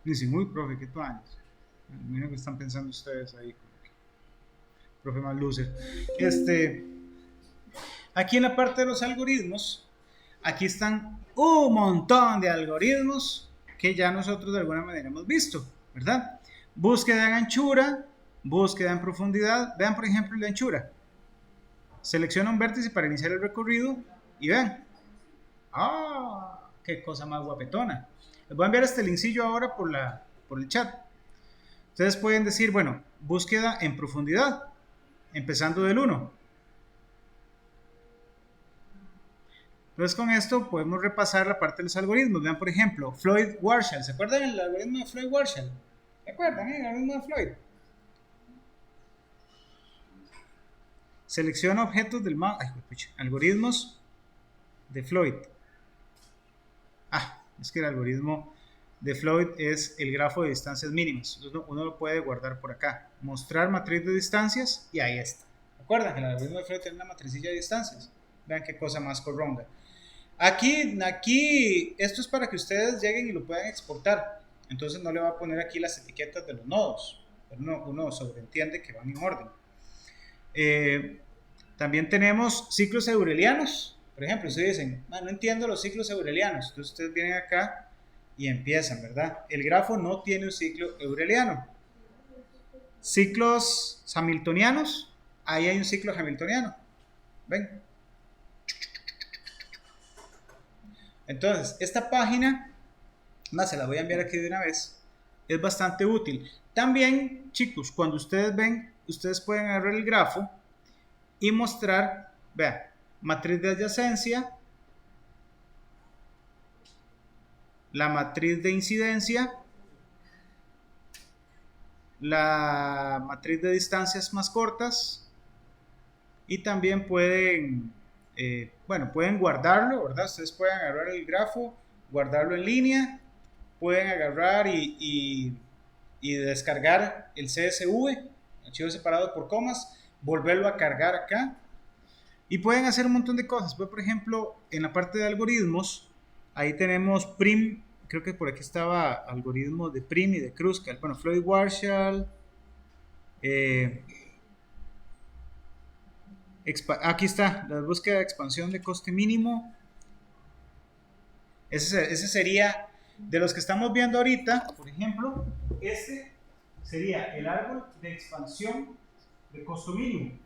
Dicen, uy, profe, ¿qué tú años? Mira que están pensando ustedes ahí, profe más loser. Aquí en la parte de los algoritmos, aquí están un montón de algoritmos que ya nosotros de alguna manera hemos visto, ¿verdad? Búsqueda en anchura, búsqueda en profundidad. Vean, por ejemplo, la anchura. Selecciona un vértice para iniciar el recorrido y vean. ¡Ah! ¡Qué cosa más guapetona! Les voy a enviar este linkcillo ahora por el chat. Ustedes pueden decir, bueno, búsqueda en profundidad, empezando del 1. Entonces con esto podemos repasar la parte de los algoritmos. Vean, por ejemplo, Floyd-Warshall. ¿Se acuerdan del algoritmo de Floyd-Warshall? ¿Se acuerdan el algoritmo de Floyd? Selecciona objetos del mapa. Algoritmos de Floyd. Es que el algoritmo de Floyd es el grafo de distancias mínimas. Entonces uno lo puede guardar por acá. Mostrar matriz de distancias y ahí está. ¿Recuerdan que el algoritmo de Floyd tiene una matricilla de distancias? Vean qué cosa más corronga. Aquí, esto es para que ustedes lleguen y lo puedan exportar. Entonces no le va a poner aquí las etiquetas de los nodos. Uno sobreentiende que van en orden. También tenemos ciclos eurelianos. Por ejemplo, ustedes dicen, no entiendo los ciclos eurelianos. Entonces ustedes vienen acá y empiezan, ¿verdad? El grafo no tiene un ciclo eureliano. ciclos hamiltonianos, ahí hay un ciclo hamiltoniano. ¿Ven? Entonces, esta página, más se la voy a enviar aquí de una vez, es bastante útil. También, chicos, cuando ustedes ven, ustedes pueden agarrar el grafo y mostrar, vean, matriz de adyacencia, la matriz de incidencia, la matriz de distancias más cortas, y también pueden, bueno, pueden guardarlo, ¿verdad? Ustedes pueden agarrar el grafo, guardarlo en línea, pueden agarrar y descargar el CSV, archivo separado por comas, volverlo a cargar acá, y pueden hacer un montón de cosas. Pues, por ejemplo, en la parte de algoritmos, ahí tenemos prim, creo que por aquí estaba algoritmo de prim y de Kruskal, bueno, Floyd-Warshall, aquí está, la búsqueda de expansión de coste mínimo. Ese sería, de los que estamos viendo ahorita, por ejemplo, este sería el árbol de expansión de costo mínimo.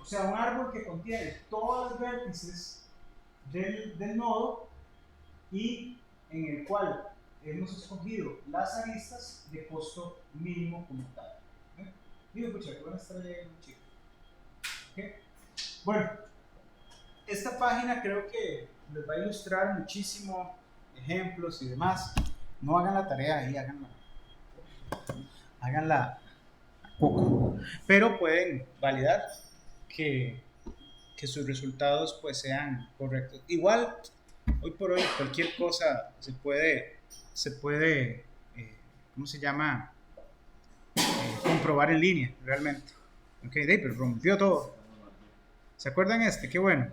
O sea, un árbol que contiene todos los vértices del nodo y en el cual hemos escogido las aristas de costo mínimo como tal. Digo, pucha, que van a estar leyendo, chicos. ¿Okay? Bueno, esta página creo que les va a ilustrar muchísimo ejemplos y demás. No hagan la tarea ahí, háganla poco, pero pueden validar que sus resultados pues sean correctos. Igual, hoy por hoy cualquier cosa se puede ¿cómo se llama? Comprobar en línea, realmente. Ok, pero rompió todo. ¿Se acuerdan este? Qué bueno.